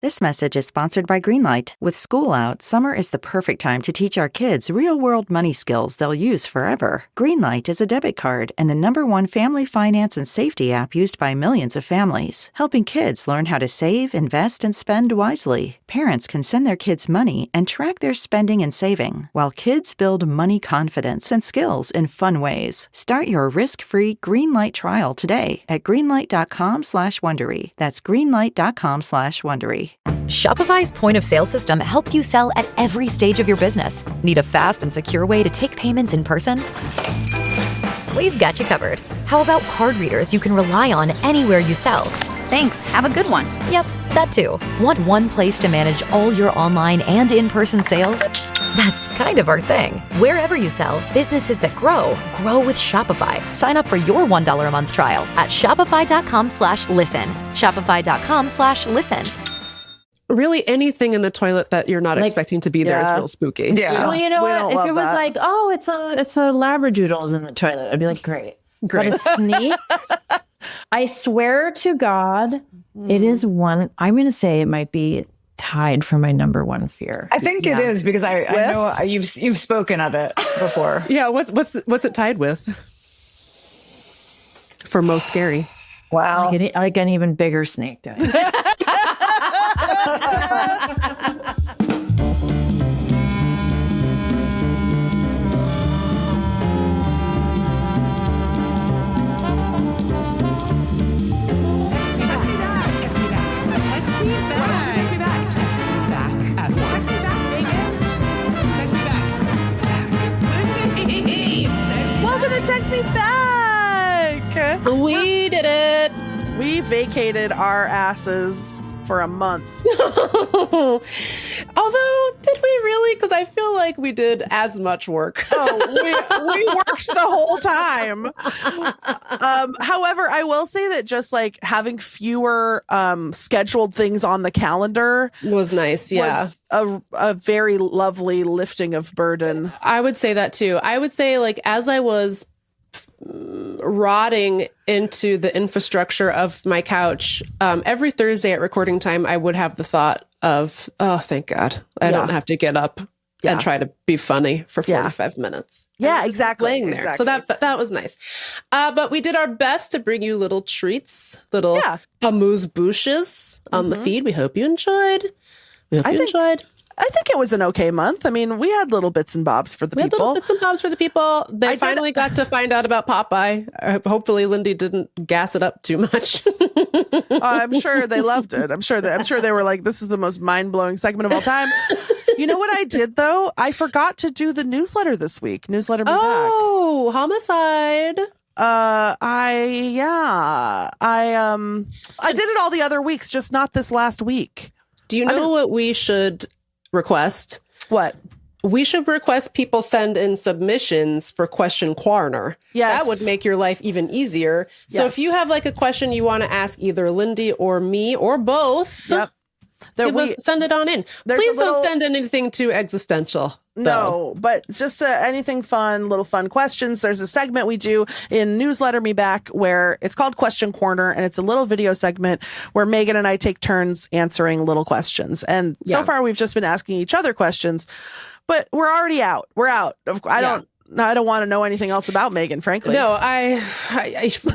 This message is sponsored by Greenlight. With school out, summer is the perfect time to teach our kids real-world money skills they'll use forever. Greenlight is a debit card and the #1 family finance and safety app used by millions of families, helping kids learn how to save, invest, and spend wisely. Parents can send their kids money and track their spending and saving, while kids build money confidence and skills in fun ways. Start your risk-free Greenlight trial today at greenlight.com/Wondery. That's greenlight.com/Wondery. Shopify's point of sale system helps you sell at every stage of your business. Need a fast and secure way to take payments in person? We've got you covered. How about card readers you can rely on anywhere you sell? Thanks. Have a good one. Yep, that too. Want one place to manage all your online and in-person sales? That's kind of our thing. Wherever you sell, businesses that grow with Shopify. Sign up for your $1 a month trial at shopify.com/listen. Shopify.com/listen. Really, anything in the toilet that you're not expecting to be there is real spooky. Yeah. Well, you know We what? don't If love it was that. like, oh, it's a labradoodles in the toilet, I'd be like, great. But a sneak, I swear to God, it is one. I'm going to say it might be tied for my #1 fear. I think it is because I know you've spoken of it before. Yeah, what's it tied with? For most scary. Wow. Like an even bigger snake doing it. Welcome to Text Me Back. We did it. We vacated our asses for a month. Although, did we really? Because I feel like we did as much work. We worked the whole time. However, I will say that just like having fewer scheduled things on the calendar Was nice, yeah. was a very lovely lifting of burden. I would say that too. I would say, like, as I was rotting into the infrastructure of my couch, every Thursday at recording time, I would have the thought of, oh, thank God, I don't have to get up and try to be funny for 45 minutes. Yeah, exactly. Laying there. So that was nice. But we did our best to bring you little treats, little amuse-bouches on the feed. We hope you enjoyed. I think it was an okay month. I mean, we had little bits and bobs for the people. Little bits and bobs for the people. They finally got to find out about Popeye. Hopefully, Lindy didn't gas it up too much. I'm sure they loved it. I'm sure they were like, "This is the most mind-blowing segment of all time." You know what I did though? I forgot to do the newsletter this week. Newsletter me back. Oh, homicide. I did it all the other weeks, just not this last week. Do you know what we should request? What? We should request people send in submissions for Question Corner. Yes. That would make your life even easier. So if you have like a question you want to ask either Lindy or me or both, send it on in. Please don't send in anything too existential. No, but just anything fun, little fun questions. There's a segment we do in Newsletter Me Back where it's called Question Corner, and it's a little video segment where Megan and I take turns answering little questions. And so far we've just been asking each other questions, but we're already out. We're out. I don't want to know anything else about Megan, frankly. No,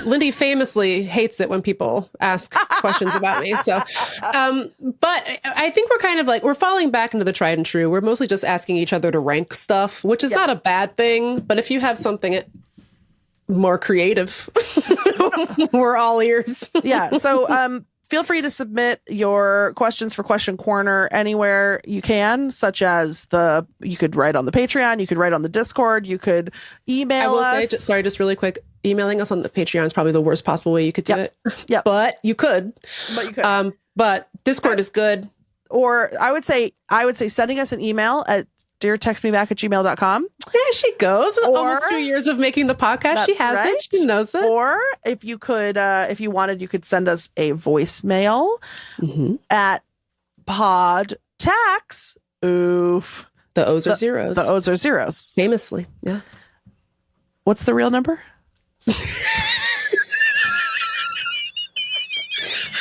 Lindy famously hates it when people ask questions about me. So, but I think we're kind of like, we're falling back into the tried and true. We're mostly just asking each other to rank stuff, which is not a bad thing. But if you have something more creative, we're all ears. Yeah. So, feel free to submit your questions for Question Corner anywhere you can, such as you could write on the Patreon, you could write on the Discord, you could email us. Say, just really quick, emailing us on the Patreon is probably the worst possible way you could do it. Yeah. But you could. But Discord is good. Or I would say sending us an email at deartextmeback@gmail.com. There she goes. Almost 2 years of making the podcast. She has it. She knows it. Or if you could, if you wanted, you could send us a voicemail at podtax. Oof. The O's are zeros. The O's are zeros. Famously. Yeah. What's the real number?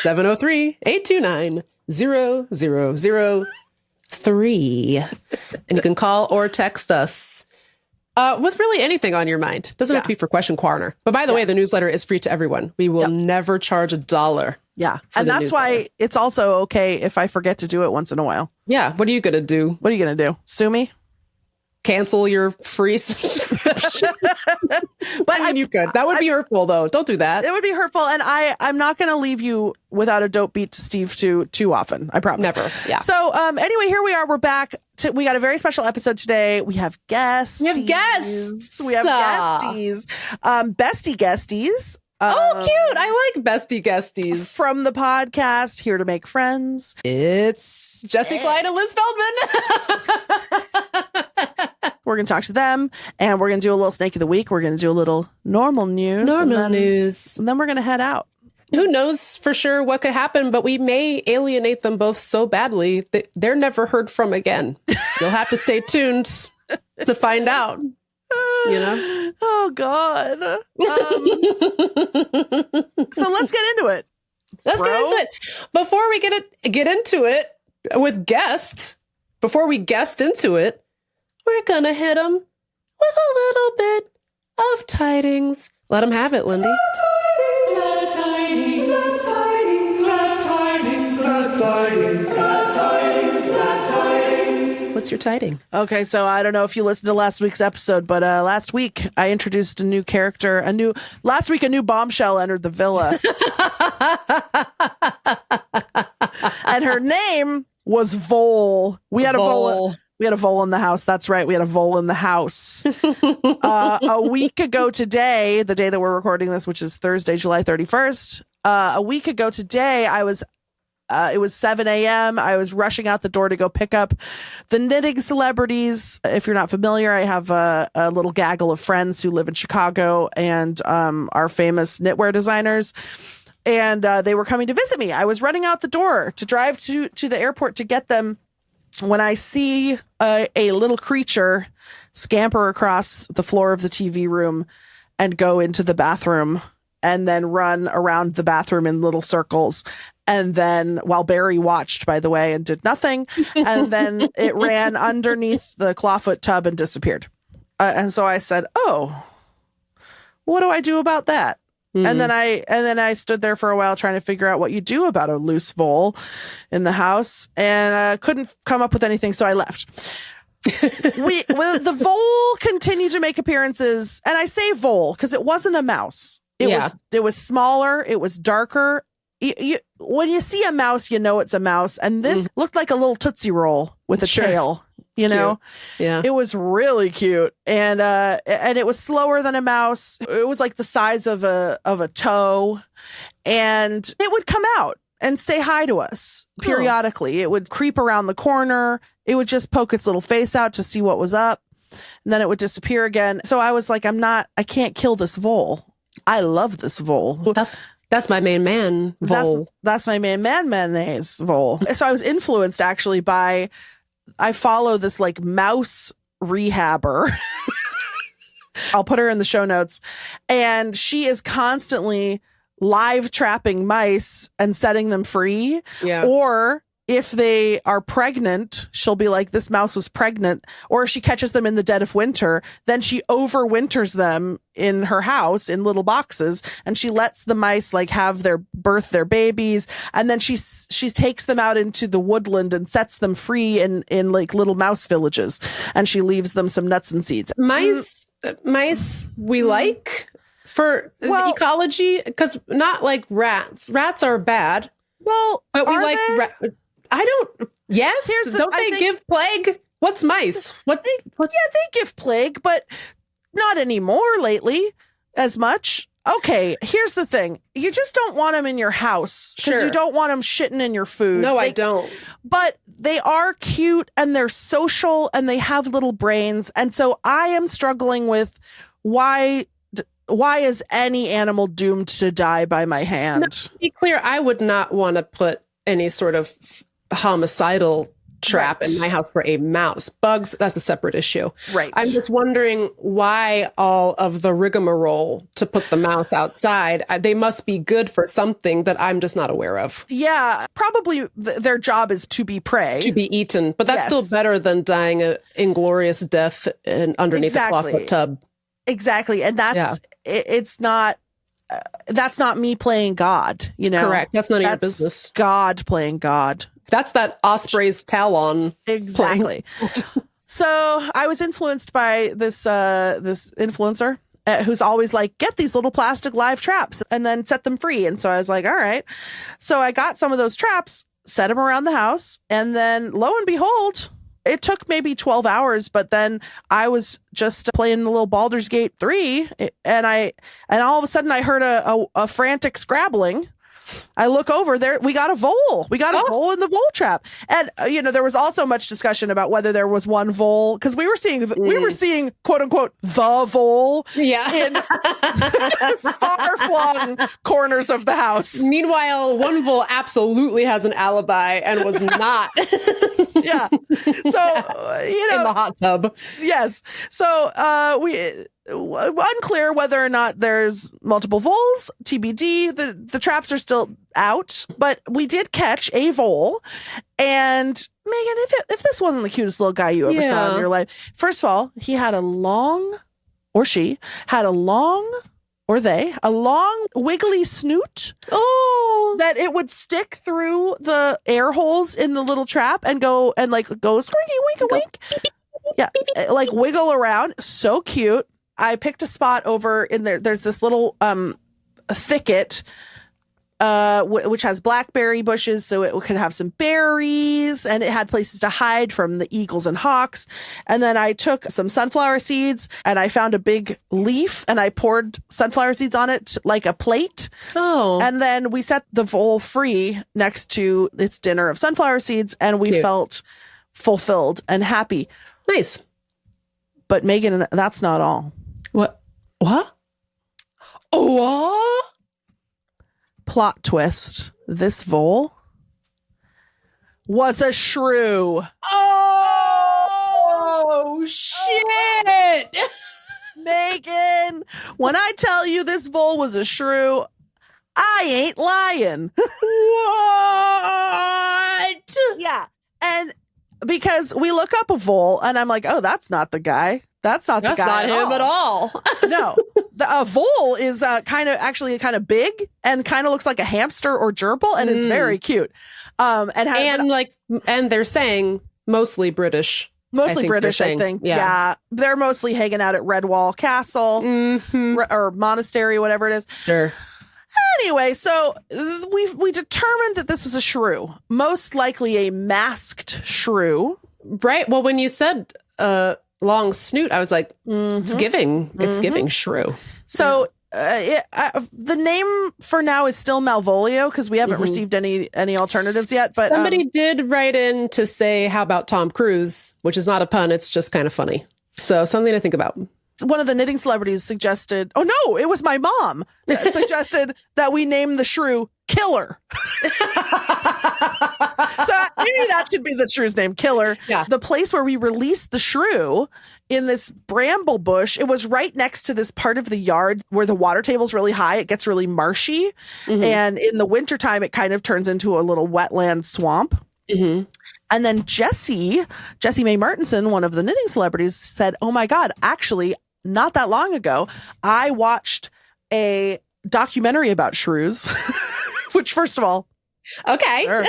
703-829 888-0003. And you can call or text us with really anything on your mind. Doesn't have to be for Question Corner. But by the way, the newsletter is free to everyone. We will never charge $1. Yeah. And that's why it's also okay if I forget to do it once in a while. Yeah. What are you going to do? What are you going to do? Sue me? Cancel your free subscription? But I mean, you could. That would be hurtful, though. Don't do that. It would be hurtful. And I'm not going to leave you without a dope beat to Steve too often. I promise. Never. Yeah. So anyway, here we are. We're back. We got a very special episode today. We have guests. We have guests. We have guesties. Bestie guesties. Oh, cute. I like Bestie Guesties. From the podcast, Here to Make Friends. It's Jessi, Klein, and Liz Feldman. We're going to talk to them, and we're going to do a little Snake of the Week. We're going to do a little normal news. News. And then we're going to head out. Who knows for sure what could happen, but we may alienate them both so badly that they're never heard from again. You'll have to stay tuned to find out. You know? Oh, God. So let's get into it. Let's get into it. Before we get into it with guests, before we guest into it, we're going to hit them with a little bit of tidings. Let them have it, Lindy. What's your tiding? Okay, so I don't know if you listened to last week's episode, but last week I introduced a new character. Last week a new bombshell entered the villa. And her name was Vole. We had a vole. We had a vole in the house. That's right. We had a vole in the house. A week ago today, the day that we're recording this, which is Thursday, July 31st. A week ago today, it was 7 a.m. I was rushing out the door to go pick up the knitting celebrities. If you're not familiar, I have a little gaggle of friends who live in Chicago and are famous knitwear designers. And they were coming to visit me. I was running out the door to drive to the airport to get them when I see a little creature scamper across the floor of the TV room and go into the bathroom and then run around the bathroom in little circles. And then, while Barry watched, by the way, and did nothing, and then it ran underneath the clawfoot tub and disappeared. And so I said, "Oh, what do I do about that?" Mm-hmm. And then I stood there for a while trying to figure out what you do about a loose vole in the house, and couldn't come up with anything. So I left. The vole continued to make appearances, and I say vole because it wasn't a mouse. It was smaller. It was darker. When you see a mouse, you know it's a mouse. And this looked like a little Tootsie Roll with a tail, you know? Yeah. It was really cute. And it was slower than a mouse. It was like the size of a toe. And it would come out and say hi to us periodically. It would creep around the corner. It would just poke its little face out to see what was up. And then it would disappear again. So I was like, I can't kill this vole. I love this vole. That's my main man, vole. That's my main man, mayonnaise, vole. So I was influenced actually by, I follow this like mouse rehabber. I'll put her in the show notes. And she is constantly live trapping mice and setting them free. Yeah. Or if they are pregnant, she'll be like, this mouse was pregnant. Or if she catches them in the dead of winter, then she overwinters them in her house in little boxes. And she lets the mice like have birth their babies. And then she takes them out into the woodland and sets them free in like little mouse villages. And she leaves them some nuts and seeds. Mice we like for the ecology, because not like rats. Rats are bad. Well, but we like I don't. Yes. Don't they give plague? What's mice? Yeah, they give plague, but not anymore lately as much. Okay, here's the thing. You just don't want them in your house because you don't want them shitting in your food. No, I don't. But they are cute and they're social and they have little brains. And so I am struggling with why is any animal doomed to die by my hand? No, to be clear, I would not want to put any sort of homicidal trap in my house for a mouse. Bugs, that's a separate issue. Right. I'm just wondering why all of the rigmarole to put the mouse outside. They must be good for something that I'm just not aware of. Yeah, probably their job is to be prey. To be eaten. But that's still better than dying an inglorious death underneath a clawfoot tub. Exactly. And it's not, that's not me playing God, you know? Correct. That's none of your business. God playing God. That's that osprey's talon. Exactly. So I was influenced by this influencer who's always like, get these little plastic live traps and then set them free. And so I was like, all right. So I got some of those traps, set them around the house, and then lo and behold, it took maybe 12 hours, but then I was just playing a little Baldur's Gate 3 and all of a sudden I heard a frantic scrabbling. I look over there. We got a vole. We got a vole in the vole trap. And, there was also much discussion about whether there was one vole because we were seeing quote unquote, the vole in far flung corners of the house. Meanwhile, one vole absolutely has an alibi and was not. Yeah. So, in the hot tub. Yes. So, unclear whether or not there's multiple voles, TBD. The traps are still out, but we did catch a vole. And Meagan, if this wasn't the cutest little guy you ever saw in your life, first of all, he had a long wiggly snoot. Oh, that it would stick through the air holes in the little trap and go squeaky wink wink. Yeah, like wiggle around. So cute. I picked a spot over in there. There's this little thicket, which has blackberry bushes, so it could have some berries, and it had places to hide from the eagles and hawks. And then I took some sunflower seeds, and I found a big leaf, and I poured sunflower seeds on it like a plate. Oh. And then we set the vole free next to its dinner of sunflower seeds, and we felt fulfilled and happy. Nice. But Meagan, that's not all. What? Oh, plot twist. This vole was a shrew. Oh shit. Meagan, when I tell you this vole was a shrew, I ain't lying. What? Yeah. And because we look up a vole and I'm like, oh, that's not the guy. That's not him at all. No, a vole is kind of big and kind of looks like a hamster or gerbil and is very cute. And they're saying mostly British. Mostly British, I think. Yeah. They're mostly hanging out at Redwall Castle or monastery, whatever it is. Sure. Anyway, so we determined that this was a shrew, most likely a masked shrew. Right. Well, when you said long snoot, I was like, it's giving shrew. So the name for now is still Malvolio because we haven't received any alternatives yet. But somebody did write in to say, how about Tom Cruise, which is not a pun. It's just kind of funny. So something to think about. One of the knitting celebrities suggested, oh no, it was my mom that suggested that we name the shrew Killer. So maybe that should be the shrew's name, Killer. Yeah. The place where we released the shrew in this bramble bush, it was right next to this part of the yard where the water table's really high. It gets really marshy. And in the wintertime, it kind of turns into a little wetland swamp. And then Jessi Mae Martinson, one of the knitting celebrities, said, oh my God, actually, not that long ago, I watched a documentary about shrews, which first of all, okay. Sure.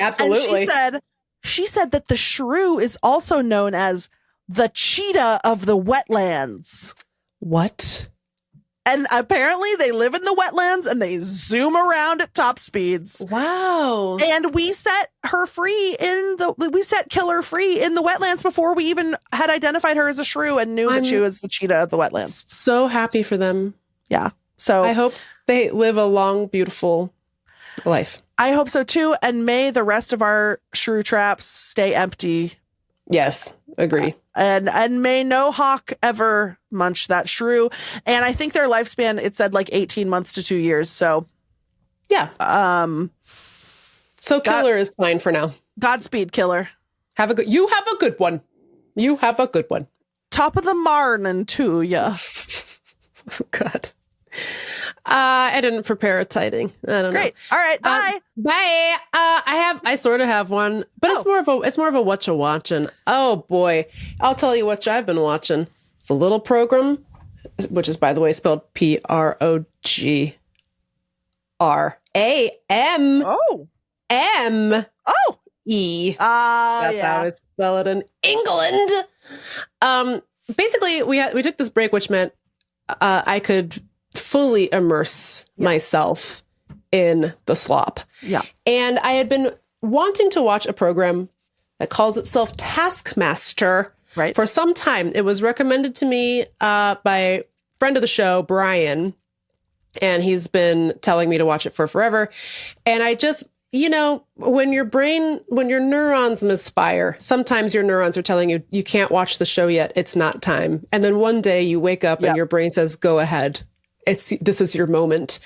Absolutely. And she said that the shrew is also known as the cheetah of the wetlands. What? And apparently they live in the wetlands and they zoom around at top speeds. Wow. And we set Killer free in the wetlands before we even had identified her as a shrew and knew that she was the cheetah of the wetlands. So happy for them. Yeah. So I hope they live a long, beautiful life. I hope so too. And may the rest of our shrew traps stay empty. Yes. Agree. And may no hawk ever munch that shrew. And I think their lifespan, it said like 18 months to 2 years. So yeah. So Killer is fine for now. Godspeed, Killer. You have a good one. You have a good one. Top of the morning to ya. God. I didn't prepare a tiding. I don't know. Great. All right. Bye. Bye. I sort of have one, but it's more of a Whatcha Watchin. Oh boy. I'll tell you what I've been watching. It's a little program, which is, by the way, spelled PROGRAM. Oh. M. Oh. E. That's how it's spelled in England. Basically, we took this break, which meant I could fully immerse myself in the slop. Yeah. And I had been wanting to watch a program that calls itself Taskmaster for some time. It was recommended to me by a friend of the show, Brian, and he's been telling me to watch it for forever. And I just, when your neurons misfire, sometimes your neurons are telling you, you can't watch the show yet. It's not time. And then one day you wake up and your brain says, go ahead. This is your moment.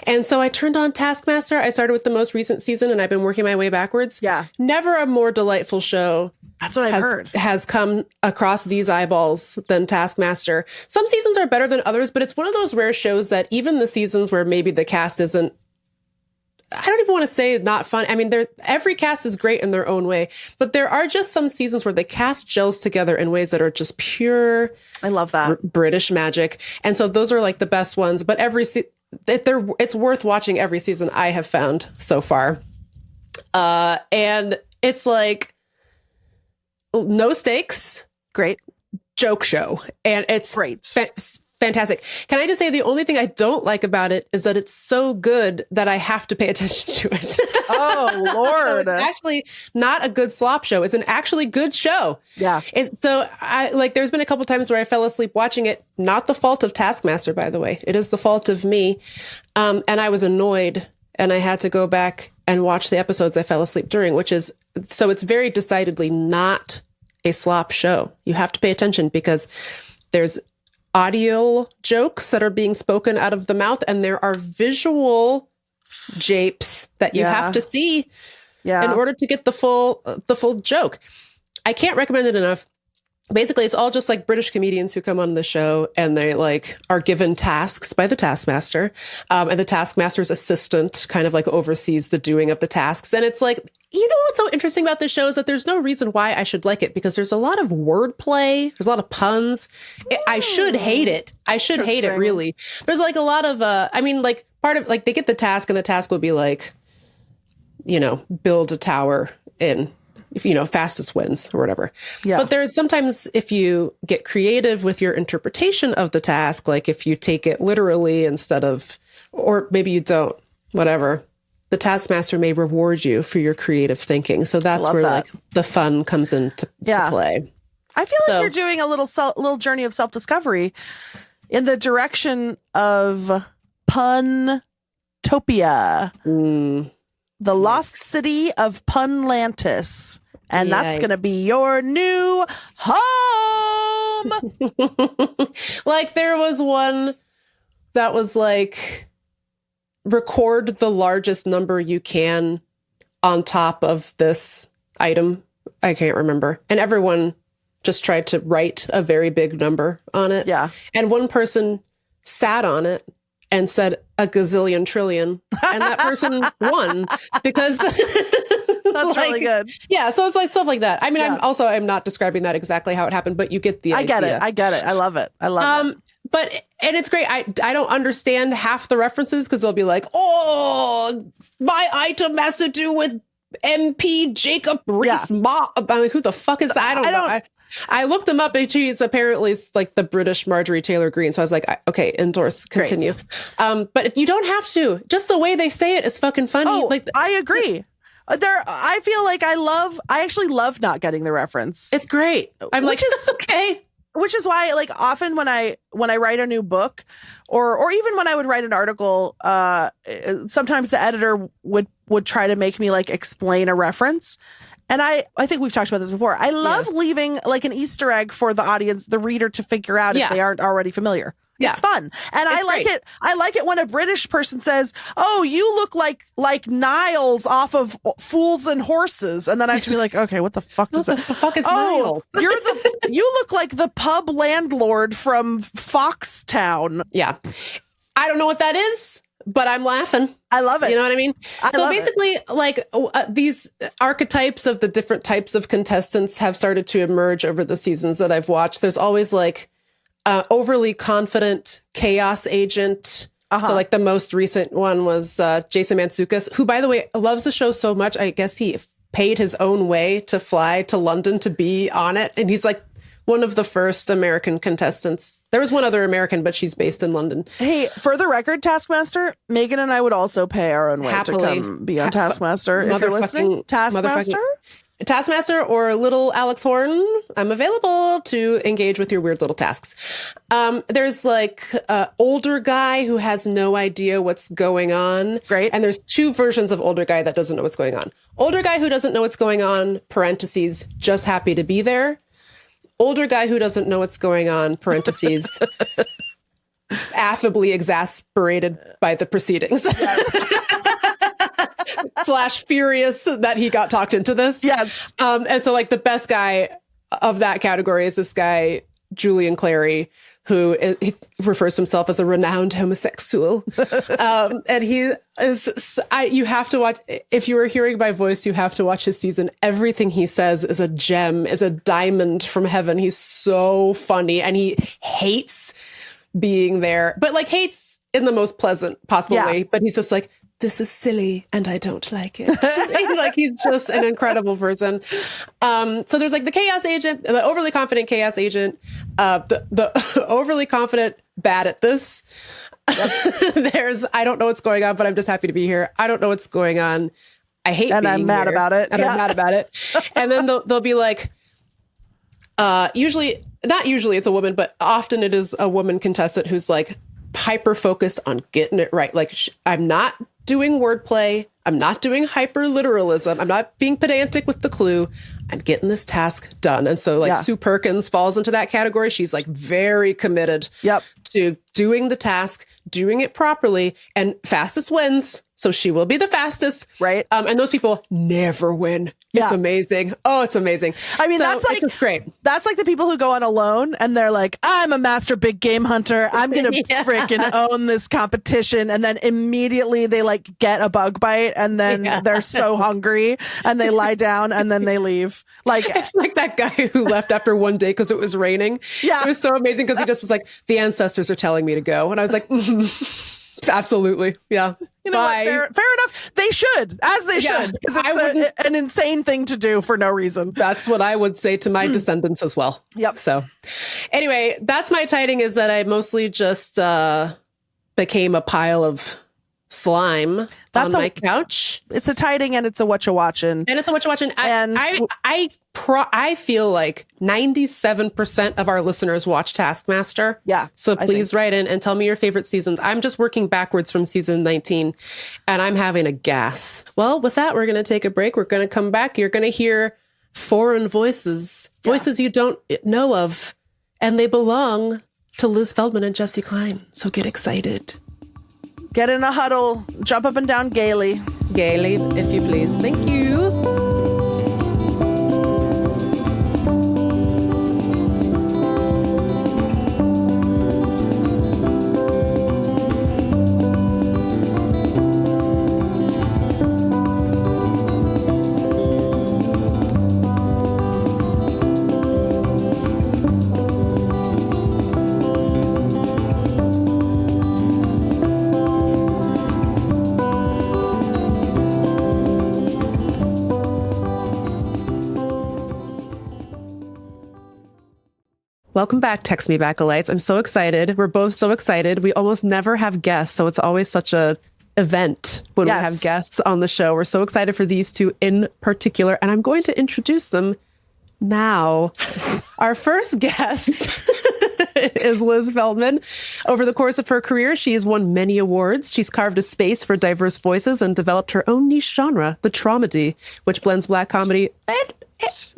And so I turned on Taskmaster. I started with the most recent season and I've been working my way backwards. Yeah. Never a more delightful show. That's what I've heard. Has come across these eyeballs than Taskmaster. Some seasons are better than others, but it's one of those rare shows that even the seasons where maybe the cast isn't, I don't even want to say not fun. I mean, every cast is great in their own way, but there are just some seasons where the cast gels together in ways that are just pure. I love that. British magic. And so those are like the best ones, but it's worth watching every season I have found so far. And it's like no stakes. Great. Joke show. And it's great. Fantastic. Can I just say the only thing I don't like about it is that it's so good that I have to pay attention to it. Oh, Lord. So it's actually not a good slop show. It's an actually good show. Yeah. There's been a couple times where I fell asleep watching it. Not the fault of Taskmaster, by the way. It is the fault of me. And I was annoyed and I had to go back and watch the episodes I fell asleep during, so it's very decidedly not a slop show. You have to pay attention because there's audio jokes that are being spoken out of the mouth, and there are visual japes that you have to see in order to get the full joke. I can't recommend it enough. Basically, it's all just like British comedians who come on the show and they are given tasks by the Taskmaster, and the Taskmaster's assistant kind of oversees the doing of the tasks. And it's like, what's so interesting about this show is that there's no reason why I should like it because there's a lot of wordplay. There's a lot of puns. I should hate it. I should hate it, really. There's a lot of, part of they get the task and the task will be build a tower in, fastest wins or whatever. Yeah. But there's sometimes if you get creative with your interpretation of the task, if you take it literally instead of, or maybe you don't, whatever, the Taskmaster may reward you for your creative thinking. So that's where the fun comes into play. I feel like you're doing a little journey of self-discovery in the direction of Puntopia. The Lost City of Punlantis. And that's going to be your new home. There was one that was record the largest number you can on top of this item. I can't remember. And everyone just tried to write a very big number on it. Yeah. And one person sat on it and said a gazillion trillion, and that person won because that's really good. Yeah, so it's stuff like that. I mean, I'm not describing that exactly how it happened, but you get the idea. I get it. I love it. And it's great. I don't understand half the references because they'll be like, oh, my item has to do with MP Jacob Rees-Mogg. I mean, who the fuck is that? I don't know. I looked them up, and she's apparently the British Marjorie Taylor Greene. So I was like, okay, endorse, continue. But you don't have to. Just the way they say it is fucking funny. Oh, I agree. I feel like I actually love not getting the reference. It's great. I'm it's okay. Which is why, often when I write a new book, or even when I would write an article, sometimes the editor would try to make me explain a reference. And I think we've talked about this before. I love leaving an Easter egg for the audience, the reader, to figure out if they aren't already familiar. Yeah. It's fun. And I like it. I like it when a British person says, "Oh, you look like Niles off of Fools and Horses." And then I have to be like, "Okay, what the fuck is that? What the fuck is Niles? You look like the pub landlord from Foxtown." Yeah. I don't know what that is, but I'm laughing. I love it. You know what I mean? I so love basically, these archetypes of the different types of contestants have started to emerge over the seasons that I've watched. There's always overly confident chaos agent. So like the most recent one was Jason Mantzoukas, who, by the way, loves the show so much. I guess he paid his own way to fly to London to be on it. And he's like one of the first American contestants. There was one other American, but she's based in London. Hey, for the record, Taskmaster, Megan and I would also pay our own way to come be on Taskmaster. If you're listening, Taskmaster or little Alex Horn, I'm available to engage with your weird little tasks. There's older guy who has no idea what's going on. Great. And there's two versions of older guy that doesn't know what's going on. Older guy who doesn't know what's going on, parentheses, just happy to be there. Older guy who doesn't know what's going on, parentheses, affably exasperated by the proceedings. / furious that he got talked into this. Yes. And so the best guy of that category is this guy, Julian Clary, who he refers to himself as a renowned homosexual. And he is, you have to watch, if you are hearing my voice, you have to watch his season. Everything he says is a gem, is a diamond from heaven. He's so funny and he hates being there, but hates in the most pleasant possible way. But he's just like, this is silly and I don't like it. He's just an incredible person. So there's the chaos agent, the overly confident chaos agent, the overly confident bad at this. There's, I don't know what's going on, but I'm just happy to be here. I don't know what's going on. I hate and being I'm mad here, about it. And I'm mad about it. And then they'll be not usually it's a woman, but often it is a woman contestant who's hyper focused on getting it right. I'm not doing wordplay. I'm not doing hyper literalism. I'm not being pedantic with the clue. I'm getting this task done. And so Sue Perkins falls into that category. She's very committed to doing the task, doing it properly, and fastest wins. So she will be the fastest. Right. And those people never win. It's amazing. Oh, it's amazing. I mean, so that's great. That's the people who go on alone and they're like, I'm a master big game hunter. I'm going to freaking own this competition. And then immediately they get a bug bite and then they're so hungry and they lie down and then they leave. It's like that guy who left after one day because it was raining. Yeah. It was so amazing because he just was like, the ancestors are telling me to go. And I was like, absolutely. Yeah. You know what, fair enough. They should, as they should, because it's an insane thing to do for no reason. That's what I would say to my descendants as well. Yep. So anyway, that's my tiding, is that I mostly just became a pile of slime on my couch. It's a tiding and it's a Whatcha Watchin. And it's a Whatcha Watchin. I feel like 97% of our listeners watch Taskmaster. Yeah. So please write in and tell me your favorite seasons. I'm just working backwards from season 19 and I'm having a gas. Well, with that, we're going to take a break. We're going to come back. You're going to hear foreign voices you don't know of, and they belong to Liz Feldman and Jessi Klein. So get excited. Get in a huddle, jump up and down gaily. Gaily, if you please. Thank you. Welcome back, Text Me Back-a-lites. I'm so excited. We're both so excited. We almost never have guests, so it's always such a event when we have guests on the show. We're so excited for these two in particular, and I'm going to introduce them now. Our first guest is Liz Feldman. Over the course of her career, she has won many awards. She's carved a space for diverse voices and developed her own niche genre, the traumedy, which blends Black comedy and that's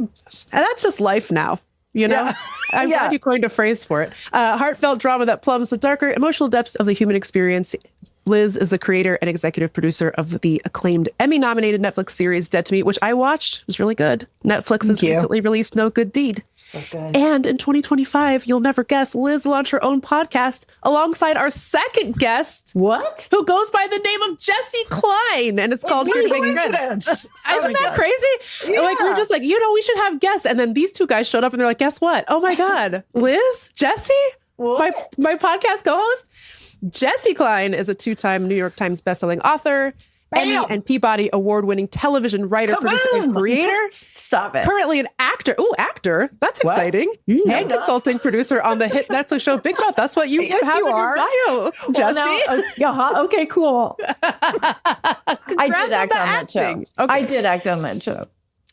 just life now. You know, I'm glad you coined a phrase for it. Heartfelt drama that plumbs the darker emotional depths of the human experience. Liz is the creator and executive producer of the acclaimed Emmy-nominated Netflix series Dead to Me, which I watched. It was really good. Netflix has recently released No Good Deed. So good. And in 2025, you'll never guess, Liz launched her own podcast alongside our second guest. What? Who goes by the name of Jessi Klein. And it's called Here to Make Friends. Isn't that crazy? Yeah. Like, we're just like, we should have guests. And then these two guys showed up and they're like, guess what? Oh my God, Liz, Jessi, my podcast co-host. Jessi Klein is a 2-time New York Times bestselling author, Emmy and Peabody award-winning television writer, producer, and creator. Stop it. Currently an actor. Ooh, actor. That's exciting. And consulting producer on the hit Netflix show Big Mouth. That's what you have in your bio, Jessi. Okay, cool. I did act on that show. Okay. I did act on that show.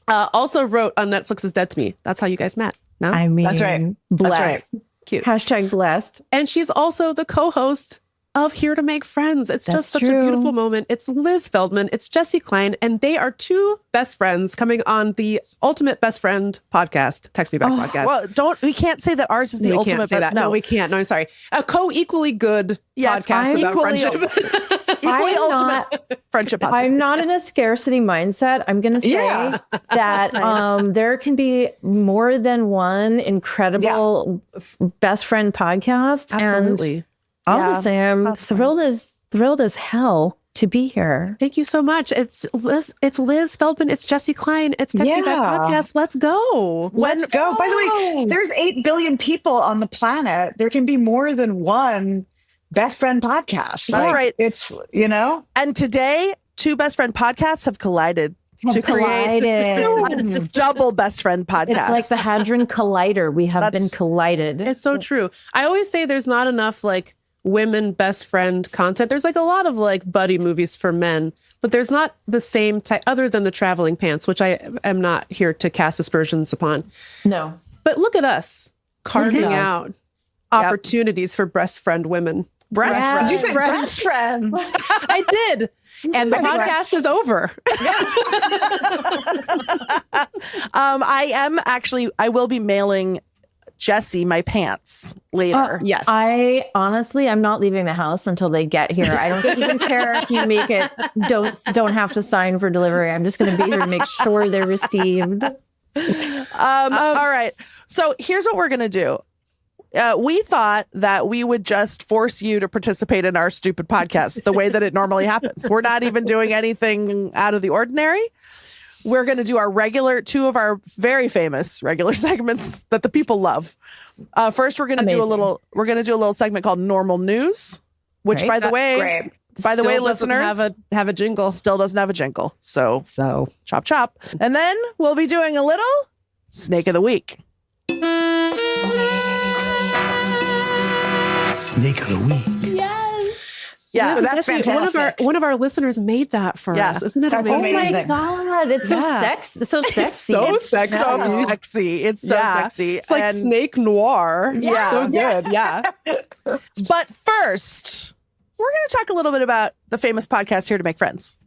Also wrote on Netflix's Dead to Me. That's how you guys met. No? I mean, That's right. Blessed. That's right. Cute. Hashtag blessed. And she's also the co-host of Here to Make Friends. It's just such a beautiful moment. It's Liz Feldman, it's Jessi Klein, and they are two best friends coming on the Ultimate Best Friend podcast, Text Me Back podcast. Well, we can't say that ours is the ultimate. Can't say that. No, we can't. No, I'm sorry. A co-equally good podcast about friendship. Equally ultimate friendship podcast. I'm not in a scarcity mindset. I'm going to say that there can be more than one incredible best friend podcast. Absolutely. And I'll just say I'm thrilled as hell to be here. Thank you so much. It's Liz Feldman. It's Jessi Klein. It's Text Me Back podcast. Let's go. Let's go. By the way, there's 8 billion people on the planet. There can be more than one best friend podcast. That's right. It's, And today, 2 best friend podcasts have collided to create a double best friend podcast. It's like the Hadron Collider. We have been collided. It's so true. I always say there's not enough women best friend content. There's a lot of buddy movies for men, but there's not the same type other than the Traveling Pants, which I am not here to cast aspersions upon. No. But look at us carving out opportunities for breast friend women. Breast friends. You said breast friends. I did. And the podcast is over. I will be mailing Jessi my pants later. Yes. I'm not leaving the house until they get here. I don't even care if you make it don't have to sign for delivery. I'm just going to be here to make sure they're received. All right. So here's what we're going to do. We thought that we would just force you to participate in our stupid podcast the way that it normally happens. We're not even doing anything out of the ordinary. We're going to do our 2 of our very famous regular segments that the people love. First, we're going to do a little segment called Normal News, which, by the way, listeners, have a jingle. Still doesn't have a jingle. So chop chop. And then we'll be doing a little Snake of the Week. Snake of the Week. Yeah, so that's fantastic. One of our listeners made that for us. Isn't it amazing? Oh my God. It's so sexy. It's so sexy. Sexy. It's so sexy. It's like snake noir. Yeah. So good. Yeah. But first, we're going to talk a little bit about the famous podcast Here to Make Friends.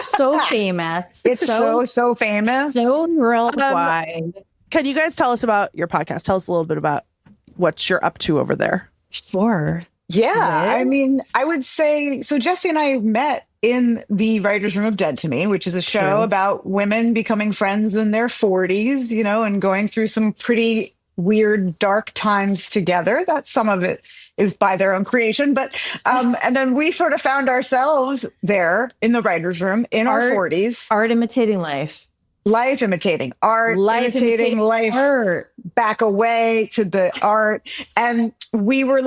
So famous. It's so famous. So worldwide. Can you guys tell us about your podcast? Tell us a little bit about what you're up to over there. Sure. Yeah, I mean, I would say, so Jessi and I met in the writer's room of Dead to Me, which is a show about women becoming friends in their 40s, and going through some pretty weird, dark times together. That some of it is by their own creation. But, and then we sort of found ourselves there in the writer's room in our 40s. Art imitating life. Life imitating art, imitating life, art. Back away to the art. And we were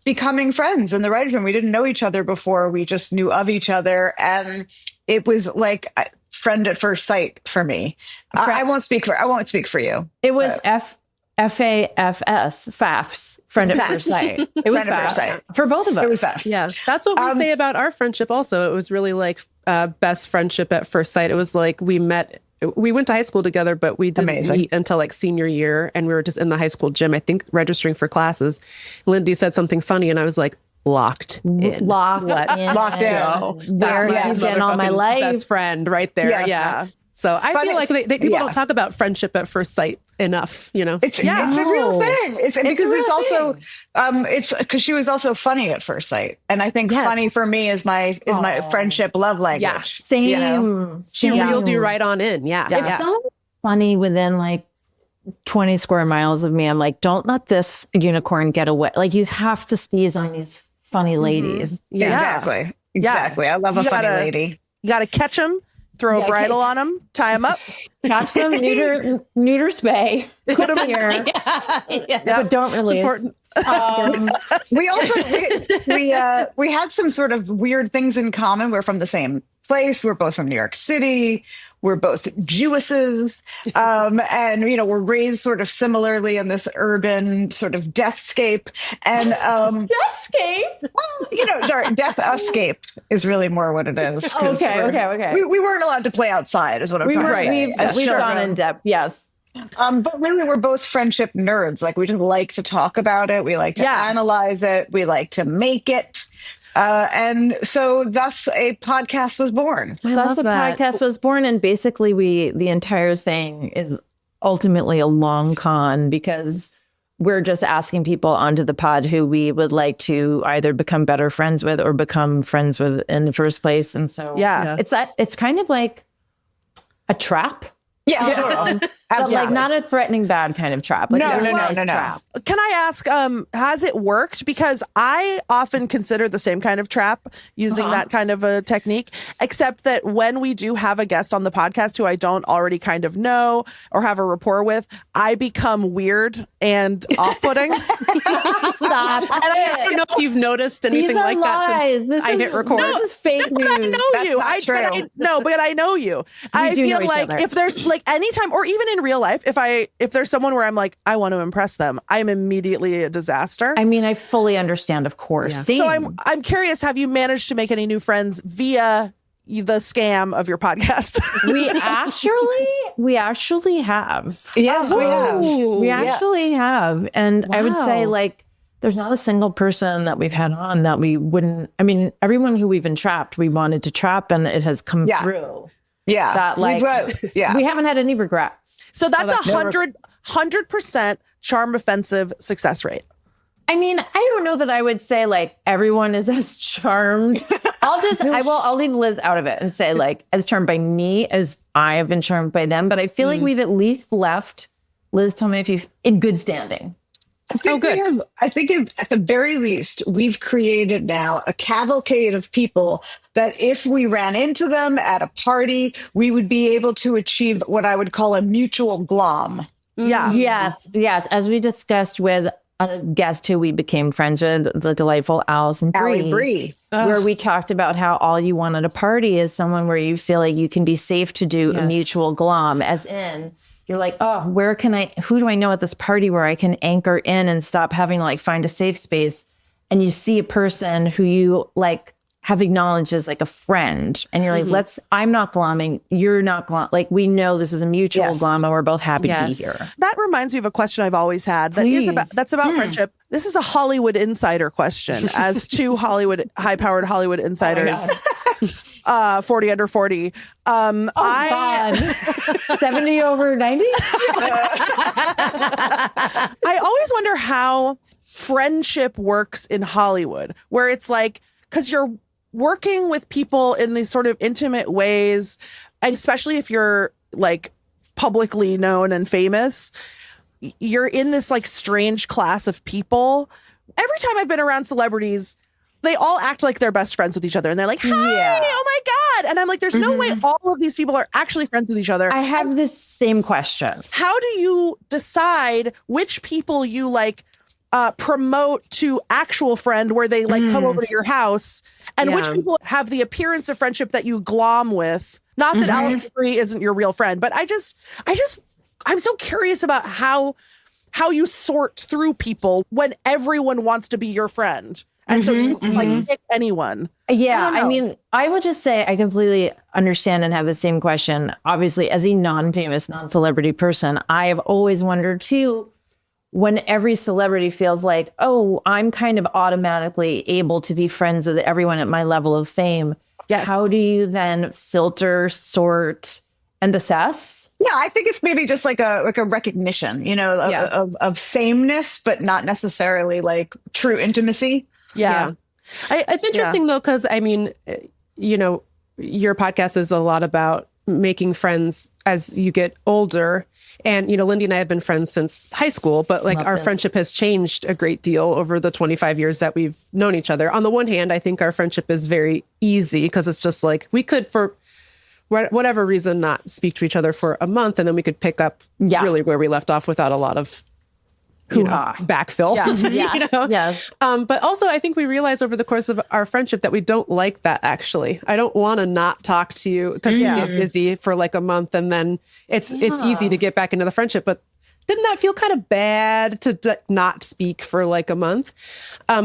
becoming friends in the writer's room. We didn't know each other before. We just knew of each other. And it was like a friend at first sight for me. I won't speak for you. It was FAFS, friend at first sight. It was FAFS. For both of us. It was FAFS. Yeah. That's what we say about our friendship also. It was really best friendship at first sight. It was we went to high school together, but we didn't meet until senior year. And we were just in the high school gym, I think, registering for classes. Lindy said something funny and I was locked in. Locked in. Where have been all my life. Best friend right there. Yes. Yeah. So I feel like people don't talk about friendship at first sight enough, you know? It's a real thing. It's because she was also funny at first sight. And I think funny for me is my friendship love language. Yeah. Same. You know? She reeled you right on in. Yeah. If someone funny within like 20 square miles of me, I'm like, don't let this unicorn get away. Like, you have to seize on these funny ladies. Exactly. I love a funny lady. You got to catch them, throw a bridle on them, tie them up. Catch them, neuter, spay, put them here. But don't release. We also we had some sort of weird things in common. We're from the same place. We're both from New York City. We're both Jewesses. And, you know, we're raised sort of similarly in this urban sort of deathscape. And deathscape? Well, you know, sorry, death-escape is really more what it is. Okay. We weren't allowed to play outside is what I'm trying to say. We've gone in depth, yes. But really, we're both friendship nerds. Like, we just like to talk about it. We like to analyze it. We like to make it. And so thus a podcast was born. Thus a podcast was born. And basically the entire thing is ultimately a long con because we're just asking people onto the pod who we would like to either become better friends with or become friends with in the first place. And so it's kind of like a trap. Yeah. But like not a threatening bad kind of trap. Like no. Trap. Can I ask, has it worked? Because I often consider the same kind of trap using that kind of a technique, except that when we do have a guest on the podcast who I don't already kind of know or have a rapport with, I become weird and off-putting. Stop. And I don't know if you've noticed anything like lies. that since I hit record. This is fake news. I know you. But I know you. I feel like if there's like anytime or even in real life, if there's someone where I'm like, I want to impress them, I'm immediately a disaster. I mean, I fully understand, of course. Yeah. So I'm curious, have you managed to make any new friends via the scam of your podcast? we actually have. Yes, we have. We actually have. And I would say like there's not a single person that we've had on that we wouldn't. I mean, everyone who we've entrapped, we wanted to trap, and it has come through. Yeah. That like, we haven't had any regrets. So that's 100% charm offensive success rate. I mean, I don't know that I would say like everyone is as charmed. I'll leave Liz out of it and say like as charmed by me as I have been charmed by them. But I feel like we've at least left, Liz, tell me if you've in good standing. I think at the very least, we've created now a cavalcade of people that if we ran into them at a party, we would be able to achieve what I would call a mutual glom. Yeah. Yes. As we discussed with a guest who we became friends with, the delightful Allie Bree, where we talked about how all you want at a party is someone where you feel like you can be safe to do a mutual glom, as in you're like, oh, who do I know at this party where I can anchor in and stop having to like find a safe space? And you see a person who you like have acknowledged as like a friend. And you're like, I'm not glomming. You're not glom. Like, we know this is a mutual glom and we're both happy to be here. That reminds me of a question I've always had that's about friendship. This is a Hollywood insider question as two high-powered Hollywood insiders. 40 under 40. God. 70 over 90? I always wonder how friendship works in Hollywood, where it's like, because you're working with people in these sort of intimate ways, and especially if you're like publicly known and famous, you're in this like strange class of people. Every time I've been around celebrities, they all act like they're best friends with each other. And they're like, hi, oh my God. And I'm like, there's no way all of these people are actually friends with each other. I have this same question. How do you decide which people you like promote to actual friend where they like come over to your house, and which people have the appearance of friendship that you glom with? Not that Alice Bree isn't your real friend, but I'm so curious about how you sort through people when everyone wants to be your friend. And so you like pick anyone. Yeah. I mean, I would just say I completely understand and have the same question. Obviously, as a non-famous, non-celebrity person, I have always wondered too, when every celebrity feels like, oh, I'm kind of automatically able to be friends with everyone at my level of fame. Yes. How do you then filter, sort, and assess. Yeah, I think it's maybe just like a recognition, of sameness, but not necessarily like true intimacy. Yeah. It's interesting though, because I mean, your podcast is a lot about making friends as you get older. And, Lindy and I have been friends since high school, but like our friendship has changed a great deal over the 25 years that we've known each other. On the one hand, I think our friendship is very easy because it's just like we could, for whatever reason, not speak to each other for a month, and then we could pick up really where we left off without a lot of backfill. Yes. But also, I think we realized over the course of our friendship that we don't like that, actually. I don't want to not talk to you because we get busy for like a month and then it's easy to get back into the friendship. But didn't that feel kind of bad to not speak for like a month?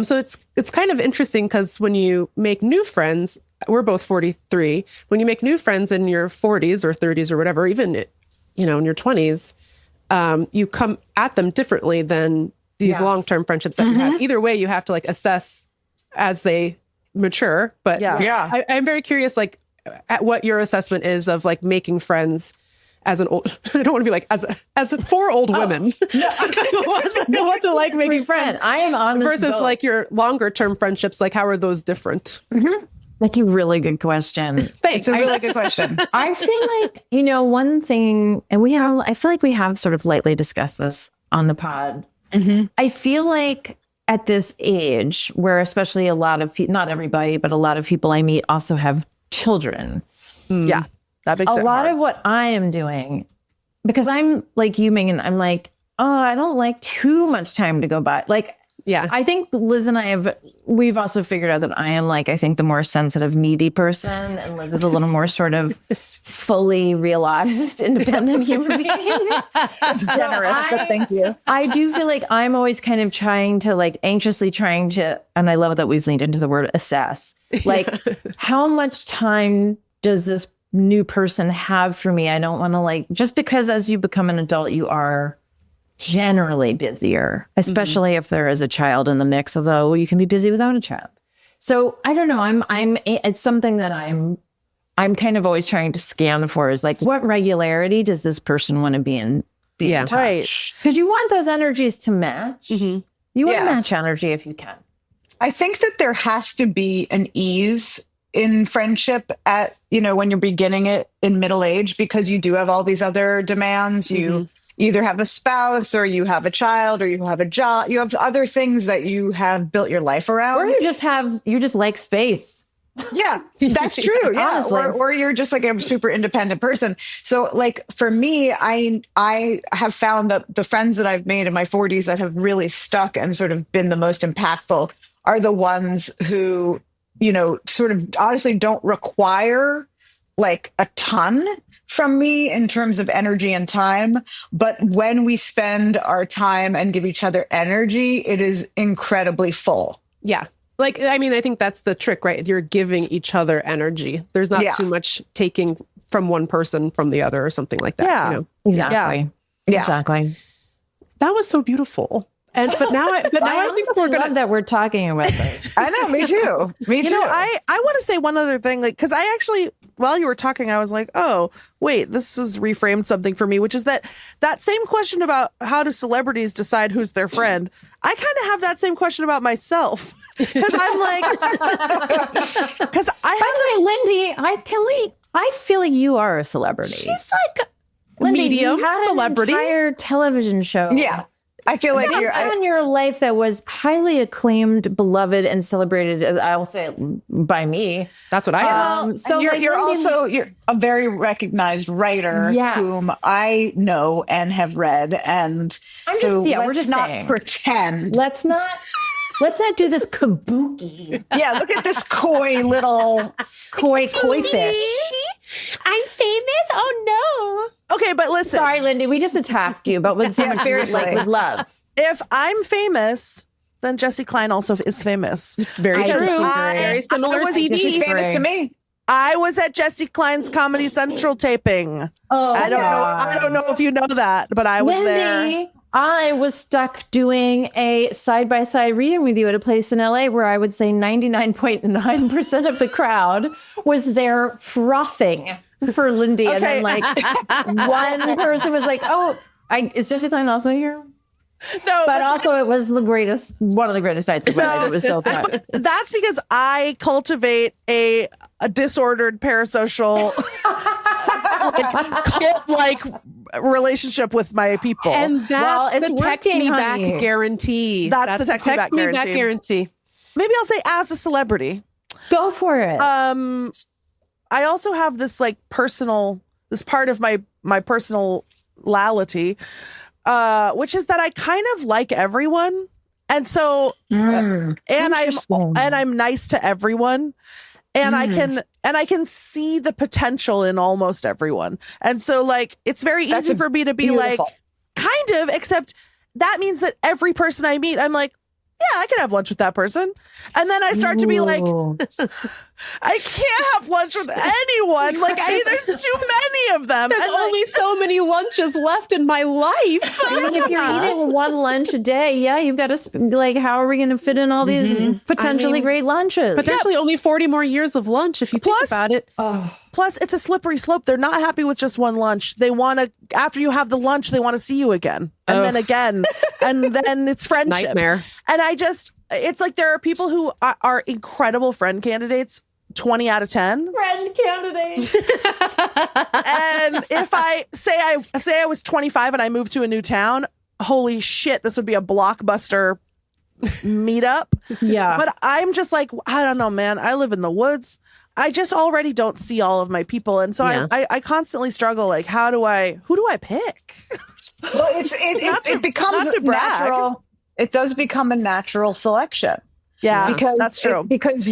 So it's kind of interesting because when you make new friends, we're both 43. When you make new friends in your 40s or 30s or whatever, even, in your 20s, you come at them differently than these long-term friendships that you have. Either way, you have to like assess as they mature. But I'm very curious, like, at what your assessment is of like making friends as an old. I don't want to be like as four old women. What's it like making friends? I am on this versus boat. like your longer-term friendships. Like, how are those different? That's a really good question. It's a really good question. I feel like, one thing, and I feel like we have sort of lightly discussed this on the pod. I feel like at this age where especially a lot of people, not everybody, but a lot of people I meet also have children. Yeah. That makes a it lot hard. of what I am doing, because I'm like you, Meagan, I'm like, I don't like too much time to go by. Like, I think Liz and we've also figured out that I am like, I think the more sensitive, needy person, and Liz is a little more sort of fully realized, independent human being. It's generous, but thank you. I do feel like I'm always kind of anxiously trying to, and I love that we've leaned into the word assess. Like, how much time does this new person have for me? I don't want to just because as you become an adult, you are generally busier, especially if there is a child in the mix, although you can be busy without a child. So I don't know. It's something that I'm kind of always trying to scan for is like, what regularity does this person want to be in touch? Right. Because you want those energies to match. You want to match energy if you can. I think that there has to be an ease in friendship at, when you're beginning it in middle age, because you do have all these other demands. You either have a spouse or you have a child or you have a job. You have other things that you have built your life around. Or you just like space. Yeah, that's true. Yeah. Honestly. Or you're just like a super independent person. So like for me, I have found that the friends that I've made in my 40s that have really stuck and sort of been the most impactful are the ones who, sort of honestly don't require like a ton from me in terms of energy and time. But when we spend our time and give each other energy, it is incredibly full. Yeah. Like, I mean, I think that's the trick, right? You're giving each other energy. There's not too much taking from one person from the other or something like that. Yeah. Exactly. Yeah. Exactly. That was so beautiful. But now I think we're love that we're talking about this. I know, me too. Me too. I want to say one other thing, like, because I actually, while you were talking, I was like, oh, wait, this has reframed something for me, which is that same question about how do celebrities decide who's their friend. I kind of have that same question about myself. Because I'm like, because By the way, Lindy, I feel like you are a celebrity. She's like Lindy, medium you had celebrity. An entire television show. Yeah. I feel like you're in your life that was highly acclaimed, beloved, and celebrated. I'll say by me. That's what I am. So you're a very recognized writer whom I know and have read, and we're just not saying. pretend. Let's not do this kabuki. Yeah, look at this coy little coy fish. I'm famous. Oh no. Okay, but listen. Sorry, Lindy, we just attacked you, but with seriously, with love. If I'm famous, then Jessi Klein also is famous. Very I true. disagree. Very similar CD. She's famous to me. I was at Jessi Klein's Comedy Central taping. Oh, I don't know if you know that, but I was there. Lindy, I was stuck doing a side-by-side reading with you at a place in LA where I would say 99.9% of the crowd was there frothing for Lindy. And Okay. then like one person was like, oh, is Jessi Klein also here? No, But also it was one of the greatest nights of my life. It was so fun. that's because I cultivate a disordered parasocial cult-like relationship with my people. And that's it's the text working, me back honey. Oh. guarantee. That's the text me back guarantee. guarantee. Maybe I'll say as a celebrity. Go for it. I also have this like this part of my personality, which is that I kind of like everyone. And so, and I'm nice to everyone. And I can see the potential in almost everyone. And so like, it's very easy for me to be like, kind of, except that means that every person I meet, I'm like, yeah, I can have lunch with that person. And then I start to be like, I can't have lunch with anyone. Like, there's too many of them. There's only so many lunches left in my life. I mean, if you're eating one lunch a day, yeah, you've got to like, how are we going to fit in all these potentially great lunches? Potentially only 40 more years of lunch if you think about it. Plus, it's a slippery slope. They're not happy with just one lunch. They want to, after you have the lunch, they want to see you again. And then again. And then it's friendship. Nightmare. And it's like there are people who are incredible friend candidates, 20 out of 10. Friend candidate. And if I say I was 25 and I moved to a new town, holy shit, this would be a blockbuster meetup. Yeah. But I'm just like, I don't know, man. I live in the woods. I just already don't see all of my people. And so I constantly struggle. Like, who do I pick? Well, it becomes natural. It does become a natural selection. Yeah, because that's true. Because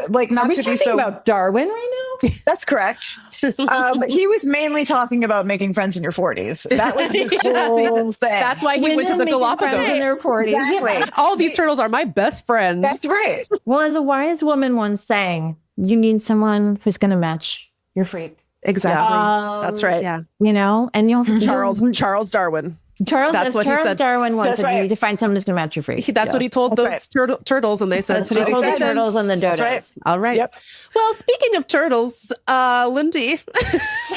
like, not Are we to be talking so about Darwin right now? That's correct. He was mainly talking about making friends in your 40s. That was his whole thing. That's why he went to the Galapagos. In their 40s. Exactly. Yeah. All these turtles are my best friends. That's right. Well, as a wise woman once sang, you need someone who's going to match your freak. Exactly. That's right. Yeah. You know, and you'll Charles Darwin. That's what Charles Darwin once said. right. You need to find someone who's going to match your freak. That's what he told those turtles, and they said, That's what he told the turtles and the dodos. That's right. all right. Yep. Well, speaking of turtles, Lindy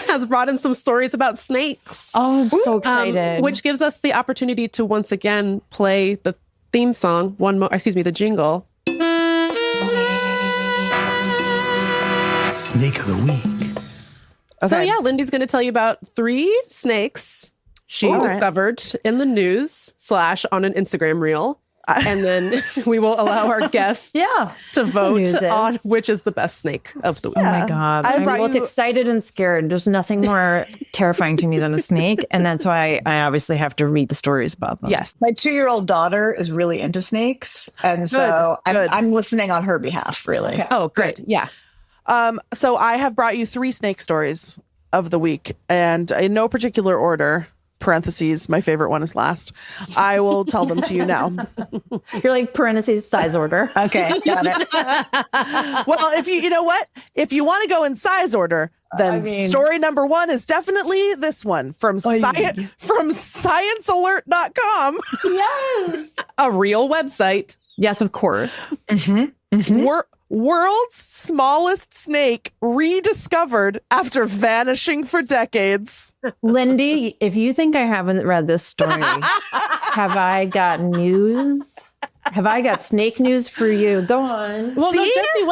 has brought in some stories about snakes. Oh, I'm so excited. Which gives us the opportunity to once again play the theme song, the jingle. Snake of the week. So yeah, Lindy's going to tell you about 3 snakes she discovered in the news / on an Instagram reel. And then we will allow our guests to vote on which is the best snake of the week. Oh my God. I'm both excited and scared. There's nothing more terrifying to me than a snake. And that's why I obviously have to read the stories about them. Yes. My 2-year-old daughter is really into snakes. And so I'm listening on her behalf, really. Okay. Oh, great. Yeah. So I have brought you 3 snake stories of the week, and in no particular order. Parentheses, my favorite one is last. I will tell them to you now. You're like parentheses size order. Okay, got it. Well, you know what? If you want to go in size order, then story number 1 is definitely this one from sciencealert.com. Yes. A real website. Yes, of course. World's smallest snake rediscovered after vanishing for decades. Lindy, if you think I haven't read this story, have I got news? Have I got snake news for you? Go on. Well, no, Jessi,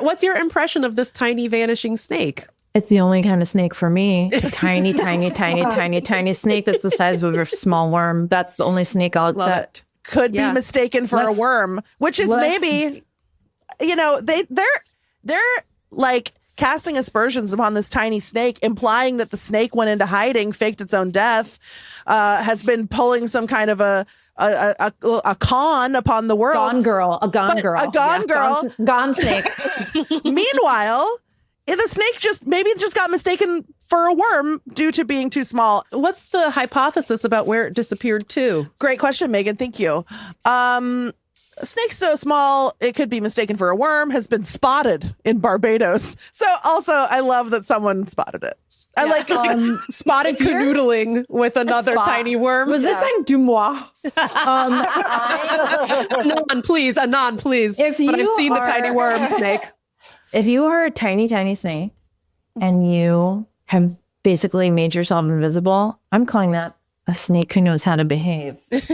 what's your impression of this tiny vanishing snake? It's the only kind of snake for me. A tiny, tiny, tiny, tiny, tiny snake that's the size of a small worm. That's the only snake I'll accept. Could be mistaken for a worm, which is maybe... You know, they're like casting aspersions upon this tiny snake, implying that the snake went into hiding, faked its own death, has been pulling some kind of a con upon the world. Gone girl. Gone snake. Meanwhile, the snake just got mistaken for a worm due to being too small. What's the hypothesis about where it disappeared to? Great question, Megan. Thank you. A snake so small it could be mistaken for a worm has been spotted in Barbados. So also, I love that someone spotted it. I like spotted canoodling with another tiny worm. Was this on Dumois? Anon, please. But I've seen the tiny worm snake. If you are a tiny, tiny snake and you have basically made yourself invisible. I'm calling that a snake who knows how to behave. That's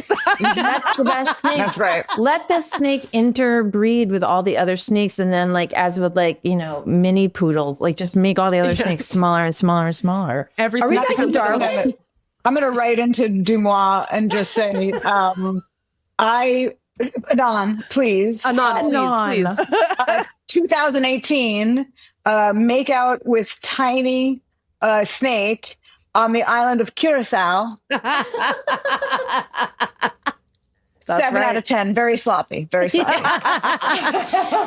the best snake. That's right. Let the snake interbreed with all the other snakes. And then as with mini poodles, just make all the other snakes smaller and smaller and smaller. Every Are we snake back to becomes Darwin? I'm going to write into Dumois and just say, Anon, please. Anon, please. 2018, make out with tiny snake on the island of Curacao. 7 out of 10. Very sloppy. Very sloppy.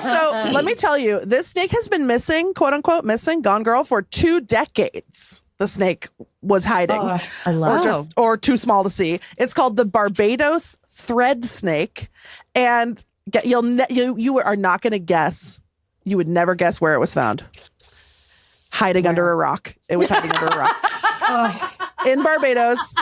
So let me tell you, this snake has been missing, quote unquote, missing, gone girl, for 2 decades. The snake was hiding, I love or too small to see. It's called the Barbados thread snake, and you are not going to guess. You would never guess where it was found. Hiding under a rock. It was hiding under a rock in Barbados.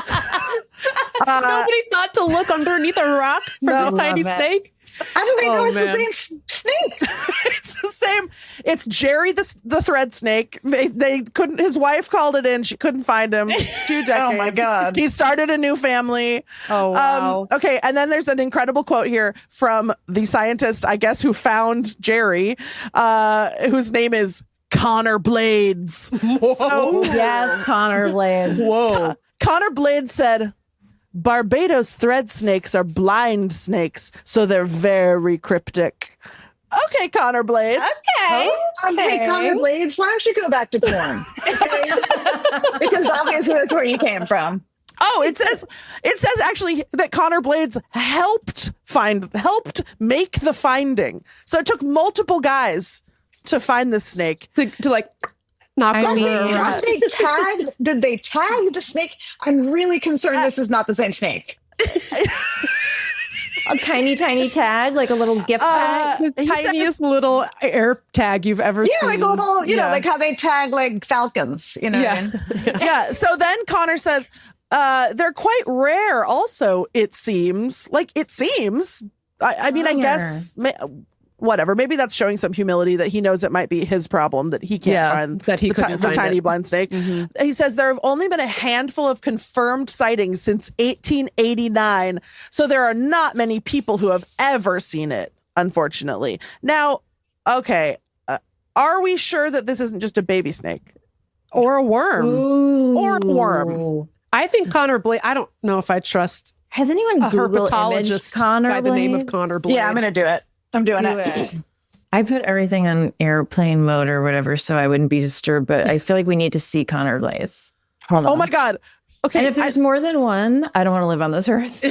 Nobody thought to look underneath a rock for this tiny snake. How do they know it's the same snake? It's the same. It's Jerry the thread snake. They couldn't. His wife called it in. She couldn't find him. 2 decades. Oh my God. He started a new family. Oh wow. Okay, and then there's an incredible quote here from the scientist, I guess, who found Jerry, whose name is Connor Blades. So, Yes, Connor Blades. whoa. Connor Blades said, Barbados thread snakes are blind snakes, so they're very cryptic. Okay, Connor Blades. Okay. Hey, Connor Blades, why don't you go back to porn? Okay? Because obviously that's where you came from. Oh, it says actually that Connor Blades helped make the finding. So it took multiple guys to find this snake. To knock over a rock. Did they tag the snake? I'm really concerned this is not the same snake. A tiny tag, like a little gift tag. The tiniest little air tag you've ever seen. Yeah, like a little, you know, like how they tag like falcons, you know what I mean? Yeah. So then Connor says, they're quite rare also, it seems. I mean, I guess, whatever. Maybe that's showing some humility that he knows it might be his problem that he can't find that he couldn't the find tiny it. blind snake. Mm-hmm. He says there have only been a handful of confirmed sightings since 1889. So there are not many people who have ever seen it, unfortunately. Now, okay, are we sure that this isn't just a baby snake? Or a worm. Ooh. Or a worm. I think Connor Blades, I don't know if I trust Has anyone a Google herpetologist Connor by the name of Blades? Connor Blades. Yeah, I'm going to do it. I'm doing it. I put everything on airplane mode or whatever so I wouldn't be disturbed, but I feel like we need to see Connor Blades. Hold on. Oh my God. Okay. And if there's more than one, I don't want to live on this earth.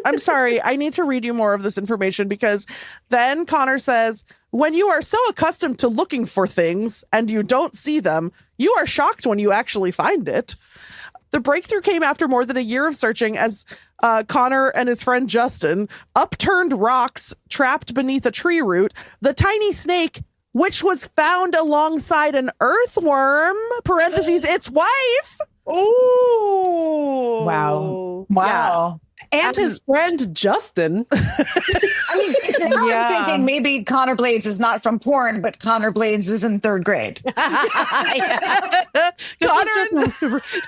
I'm sorry. I need to read you more of this information because then Connor says, when you are so accustomed to looking for things and you don't see them, you are shocked when you actually find it. The breakthrough came after more than a year of searching as Connor and his friend Justin upturned rocks trapped beneath a tree root. The tiny snake, which was found alongside an earthworm, parentheses, its wife. Oh. Wow. Wow. And his friend Justin. I mean, now I'm thinking maybe Connor Blades is not from porn, but Connor Blades is in 3rd grade.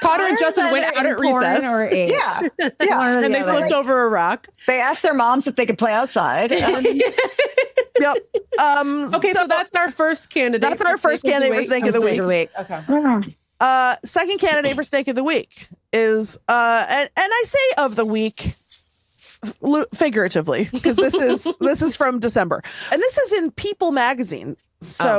Connor and Justin went out at recess. Yeah. Yeah. And they flipped over a rock. They asked their moms if they could play outside. Yep. Okay, so that's our first candidate. That's our first candidate for Snake of the Week. Okay. Second candidate for Snake of the Week is, and I say of the week figuratively because this is from December, and this is in People magazine,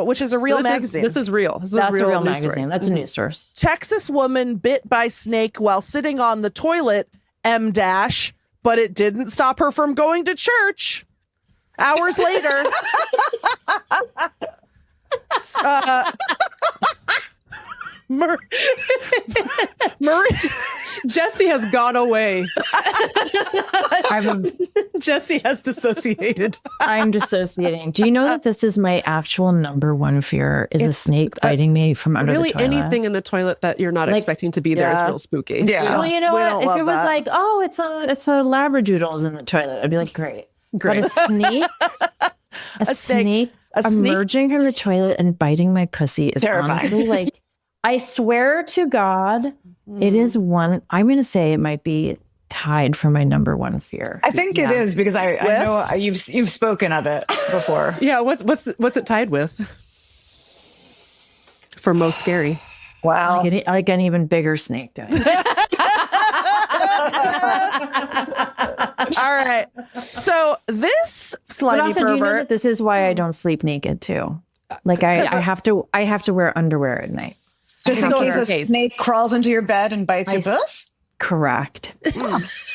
which is a real magazine. This is real. This is That's a real news magazine. story. That's a news source. Texas woman bit by snake while sitting on the toilet. But it didn't stop her from going to church. Hours later. Jessi has gone away. I'm Jessi has dissociated. dissociating. Do you know that this is my actual number one fear is a snake biting me from under Really, the toilet? anything in the toilet that you're not expecting to be there is real spooky. Yeah. Well, you know We what? don't If love it was that. like, oh, it's a labradoodles in the toilet, I'd be like, great. But a snake, a snake a snake- emerging from the toilet and biting my pussy is Terrifying. honestly like I swear to God, it is one. I'm going to say it might be tied for my number one fear. I think it is because I know you've spoken of it before. Yeah, what's it tied with? For most scary. Wow. Like an even bigger snake doing it. All right. So this slimy But also, do you know pervert. that this is why I don't sleep naked too? Like I have to wear underwear at night. Just in case a snake crawls into your bed and bites your puss? Correct.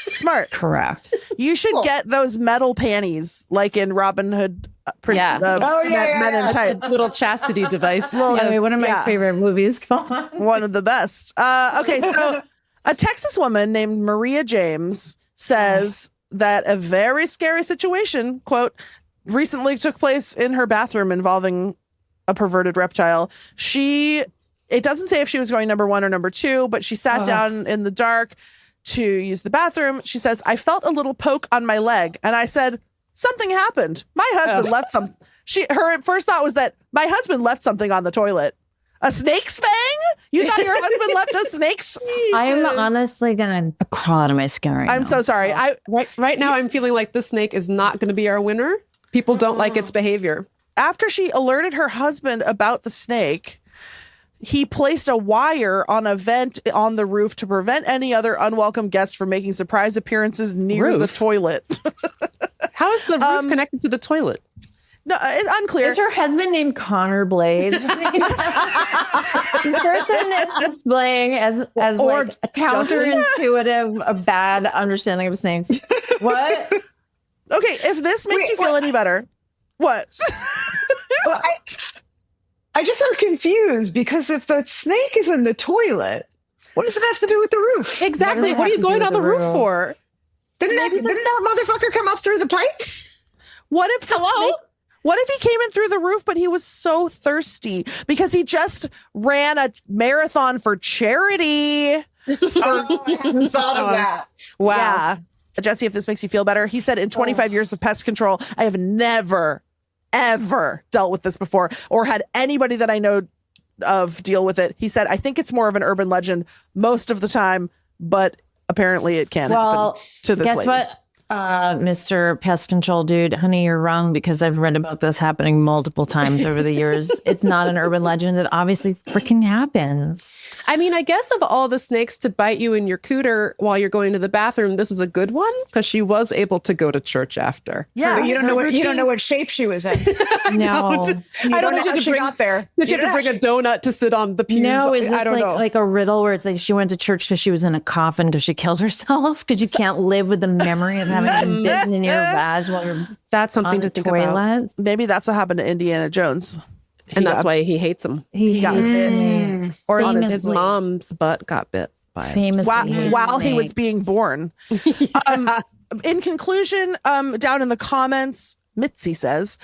Smart. Correct. You should get those metal panties like in Robin Hood. Men in Tights. Little chastity device. Anyway, one of my favorite movies. One of the best. Okay, so a Texas woman named Maria James says that a very scary situation, quote, recently took place in her bathroom involving a perverted reptile. It doesn't say if she was going number 1 or number 2, but she sat down in the dark to use the bathroom. She says, I felt a little poke on my leg. And I said, something happened. My husband left some. Her first thought was that my husband left something on the toilet. A snake's fang? You thought your husband left a snake's? I am honestly going to crawl out of my skin right now. I'm so sorry. Right now, I'm feeling like this snake is not going to be our winner. People don't like its behavior. After she alerted her husband about the snake, he placed a wire on a vent on the roof to prevent any other unwelcome guests from making surprise appearances near the toilet. How is the roof connected to the toilet? No, it's unclear. Is her husband named Connor Blades? This person is displaying as like a counterintuitive, a bad understanding of snakes. What? Okay, if this makes you feel any better, what? Well, I just am confused because if the snake is in the toilet, what does it have to do with the roof? Exactly. What are you going on the roof for? Didn't that motherfucker come up through the pipes? What if What if he came in through the roof, but he was so thirsty because he just ran a marathon for charity? I hadn't thought of that. Wow. Yeah. Jessi, if this makes you feel better, he said, in 25 years of pest control, I have never, ever dealt with this before or had anybody that I know of deal with it. He said, I think it's more of an urban legend most of the time, but apparently it can happen to this lady. Guess what? Mr. Pest Control dude, honey, you're wrong because I've read about this happening multiple times over the years. It's not an urban legend. It obviously freaking happens. I mean, I guess of all the snakes to bite you in your cooter while you're going to the bathroom, this is a good one because she was able to go to church after. Yeah, but you don't know what shape she was in. No, I don't know how she got there. Did she have to bring a donut to sit on the pews? No, is I this don't know. like a riddle where it's like she went to church because she was in a coffin because she killed herself because you can't live with the memory of having been bitten in your vag while you're That's something to think about. Maybe that's what happened to Indiana Jones. And that's why he hates him. He got bit. Or his mom's butt got bit by him. Famously. While he was being born. In conclusion, down in the comments, Mitzi says,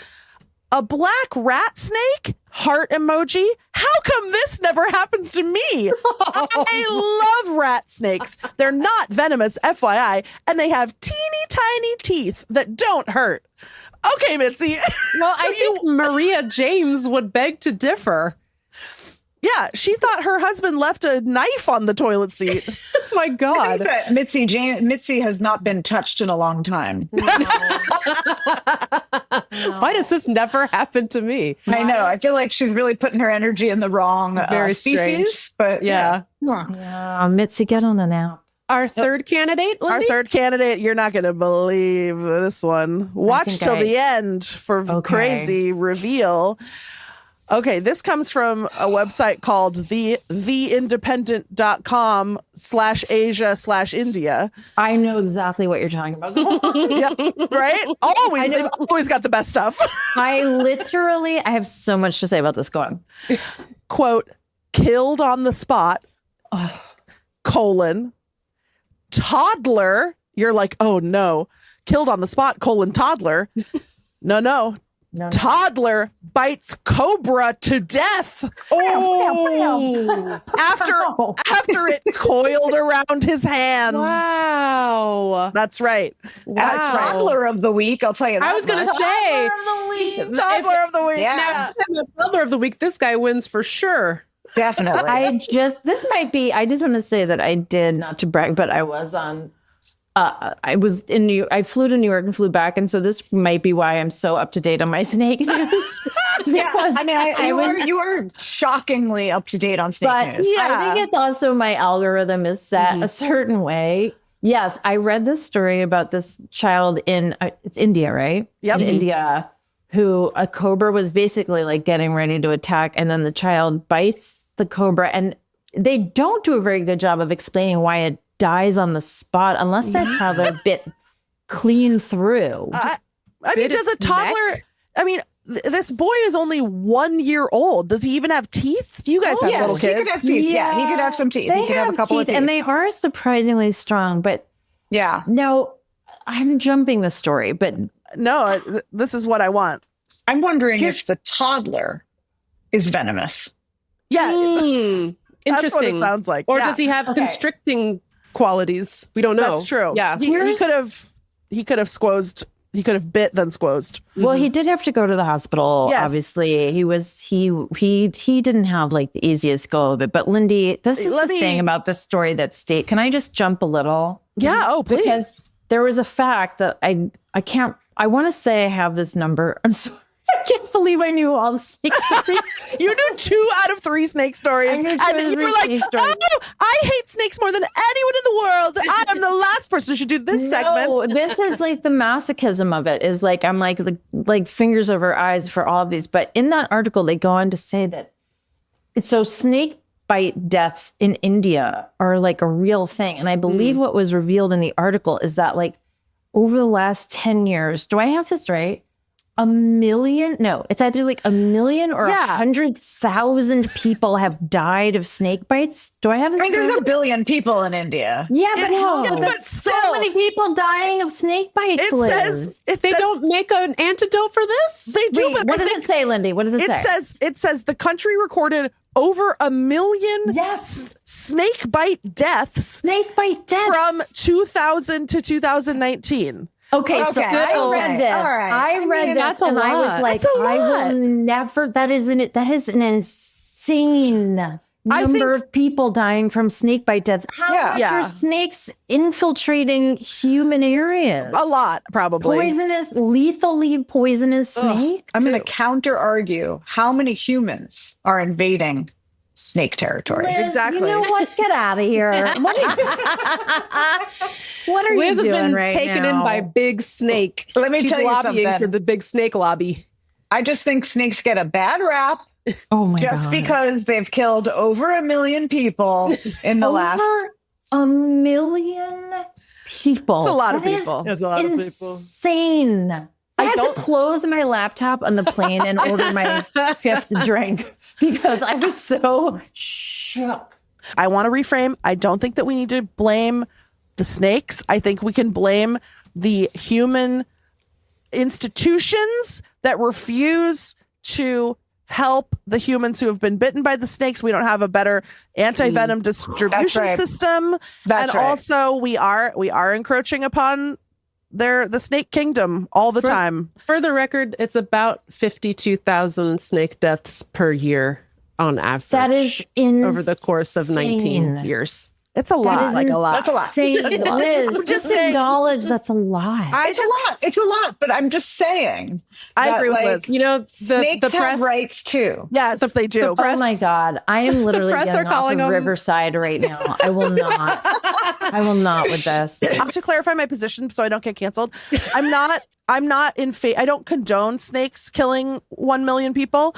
a black rat snake? Heart emoji? How come this never happens to me? I love rat snakes. They're not venomous, FYI, and they have teeny tiny teeth that don't hurt. Okay, Mitzi. Well, I think Maria James would beg to differ. Yeah, she thought her husband left a knife on the toilet seat. My God. Mitzi has not been touched in a long time. No. Why does this never happen to me? I know. I feel like she's really putting her energy in the wrong Very species. strange. But Yeah. Yeah, Mitzi, get on the nap. Our third candidate, Lindy? Our third candidate, you're not going to believe this one. Watch till the end for crazy reveal. Okay, this comes from a website called theindependent.com/Asia/India. I know exactly what you're talking about. Yeah, right? They've always got the best stuff. I have so much to say about this. Go on. Quote, killed on the spot, toddler. You're like, oh no. Killed on the spot, toddler. No. Toddler bites cobra to death. After it coiled around his hands. Wow. That's right. That's right. Toddler of the week, I'll tell you that. I was going to say. Toddler of the week. Yeah. Now, toddler of the week, this guy wins for sure. Definitely. I just want to say that I did, not to brag, but I was on, I flew to New York and flew back. And so this might be why I'm so up to date on my snake news. Yeah, I mean, you are shockingly up to date on snake news. Yeah. I think it's also my algorithm is set a certain way. Yes, I read this story about this child in, it's India, right? Yep. In India, who a cobra was basically like getting ready to attack. And then the child bites the cobra. And they don't do a very good job of explaining why it dies on the spot unless that toddler bit clean through. I mean, does a toddler, this boy is only 1 year old. Does he even have teeth? You guys have little kids. He could have teeth. Yeah, he could have some teeth. He could have a couple of teeth. And they are surprisingly strong. But yeah. No, I'm jumping the story, but no, this is what I want. I'm wondering if the toddler is venomous. Yeah. Interesting. That's what it sounds like. Or does he have constricting qualities? We don't know. That's true. Yeah. He could have squozed. He could have bit, then squozed. Well, he did have to go to the hospital. Yes. Obviously, he didn't have like the easiest go of it. But Lindy, this is the thing about this story that state. Can I just jump a little? Yeah. Oh, please. Because there was a fact that I want to say I have this number. I'm sorry. I can't believe I knew all the snake stories. You knew 2 out of 3 snake stories. And you were like, oh, I hate snakes more than anyone in the world. I am the last person who should do this segment. This is like the masochism of it is like, I'm like fingers over eyes for all of these. But in that article, they go on to say that so snake bite deaths in India are like a real thing. And I believe what was revealed in the article is that like over the last 10 years, do I have this right? 1 million? No, it's either like 1 million or 100,000 people have died of snake bites. Do I have this? There's 1 billion people in India. Yeah, but still, so many people dying of snake bites. It says they don't make an antidote for this. They do. Wait, but what does it say, Lindy? What does it say? It says the country recorded over 1 million snake bite deaths. From 2000 to 2019. Okay, so I read this. I read this and I was like, I will never, that is an insane number of people dying from snake bite deaths. How much are snakes infiltrating human areas? A lot, probably. Lethally poisonous snake? I'm going to counter argue how many humans are invading snake territory. Liz, exactly. You know what? Get out of here. What are Liz you doing has been right taken now? in by Big Snake. Let me tell you lobbying something. for the Big Snake lobby. I just think snakes get a bad rap. Oh my just God. because they've killed over 1 million people in the last. Over 1 million people. It's a lot of people. That's a lot of people. Insane. I had to close my laptop on the plane and order my 5th drink because I was so shook. I want to reframe. I don't think that we need to blame the snakes. I think we can blame the human institutions that refuse to help the humans who have been bitten by the snakes. We don't have a better anti-venom distribution system. Also we are encroaching upon the snake kingdom all the time. For the record, it's about 52,000 snake deaths per year on average. That is insane. Over the course of 19 years. It's a lot. That's a lot. Liz, just acknowledge that's a lot. It's a lot, but I'm just saying. I agree with Liz. You know, snakes the press have rights too. Yes, they do. Oh my God. I am literally getting off of Riverside right now. I will not. I will not with this. To clarify my position so I don't get canceled, I'm not in I don't condone snakes killing 1 million people.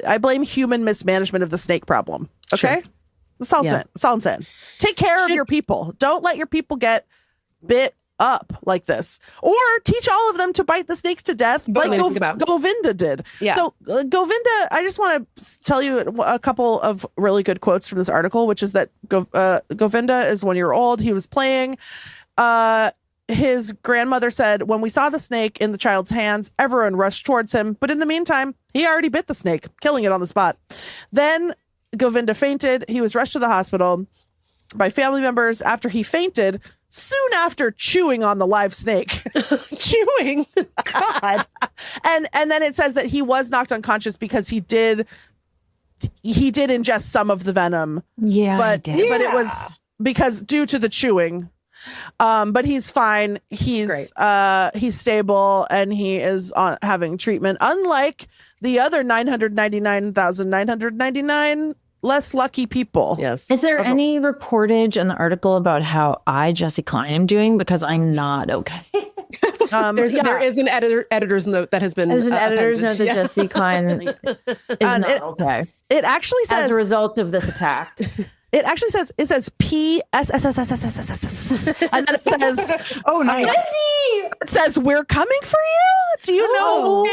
I blame human mismanagement of the snake problem. Okay? Sure. That's all I'm saying. Take care of your people. Don't let your people get bit up like this. Or teach all of them to bite the snakes to death like Govinda did. Yeah. So Govinda, I just want to tell you a couple of really good quotes from this article, which is that Govinda is 1 year old. He was playing. His grandmother said, when we saw the snake in the child's hands, everyone rushed towards him. But in the meantime, he already bit the snake, killing it on the spot. Then Govinda fainted. He was rushed to the hospital by family members after he fainted, soon after chewing on the live snake. Chewing? God. And then it says that he was knocked unconscious because he did he did ingest some of the venom. Yeah, but it was because due to the chewing. But he's fine. He's stable, and he is having treatment. Unlike the other 999,999 less lucky people. Yes. Is there any reportage in the article about how Jessi Klein am doing? Because I'm not okay. There is an editor's note that has been. There's an editor's note that Jessi Klein is not okay. It actually says as a result of this attack. It actually says PSSSSSSSSS, and then it says, "Oh, nice." It says, "We're coming for you." Do you know?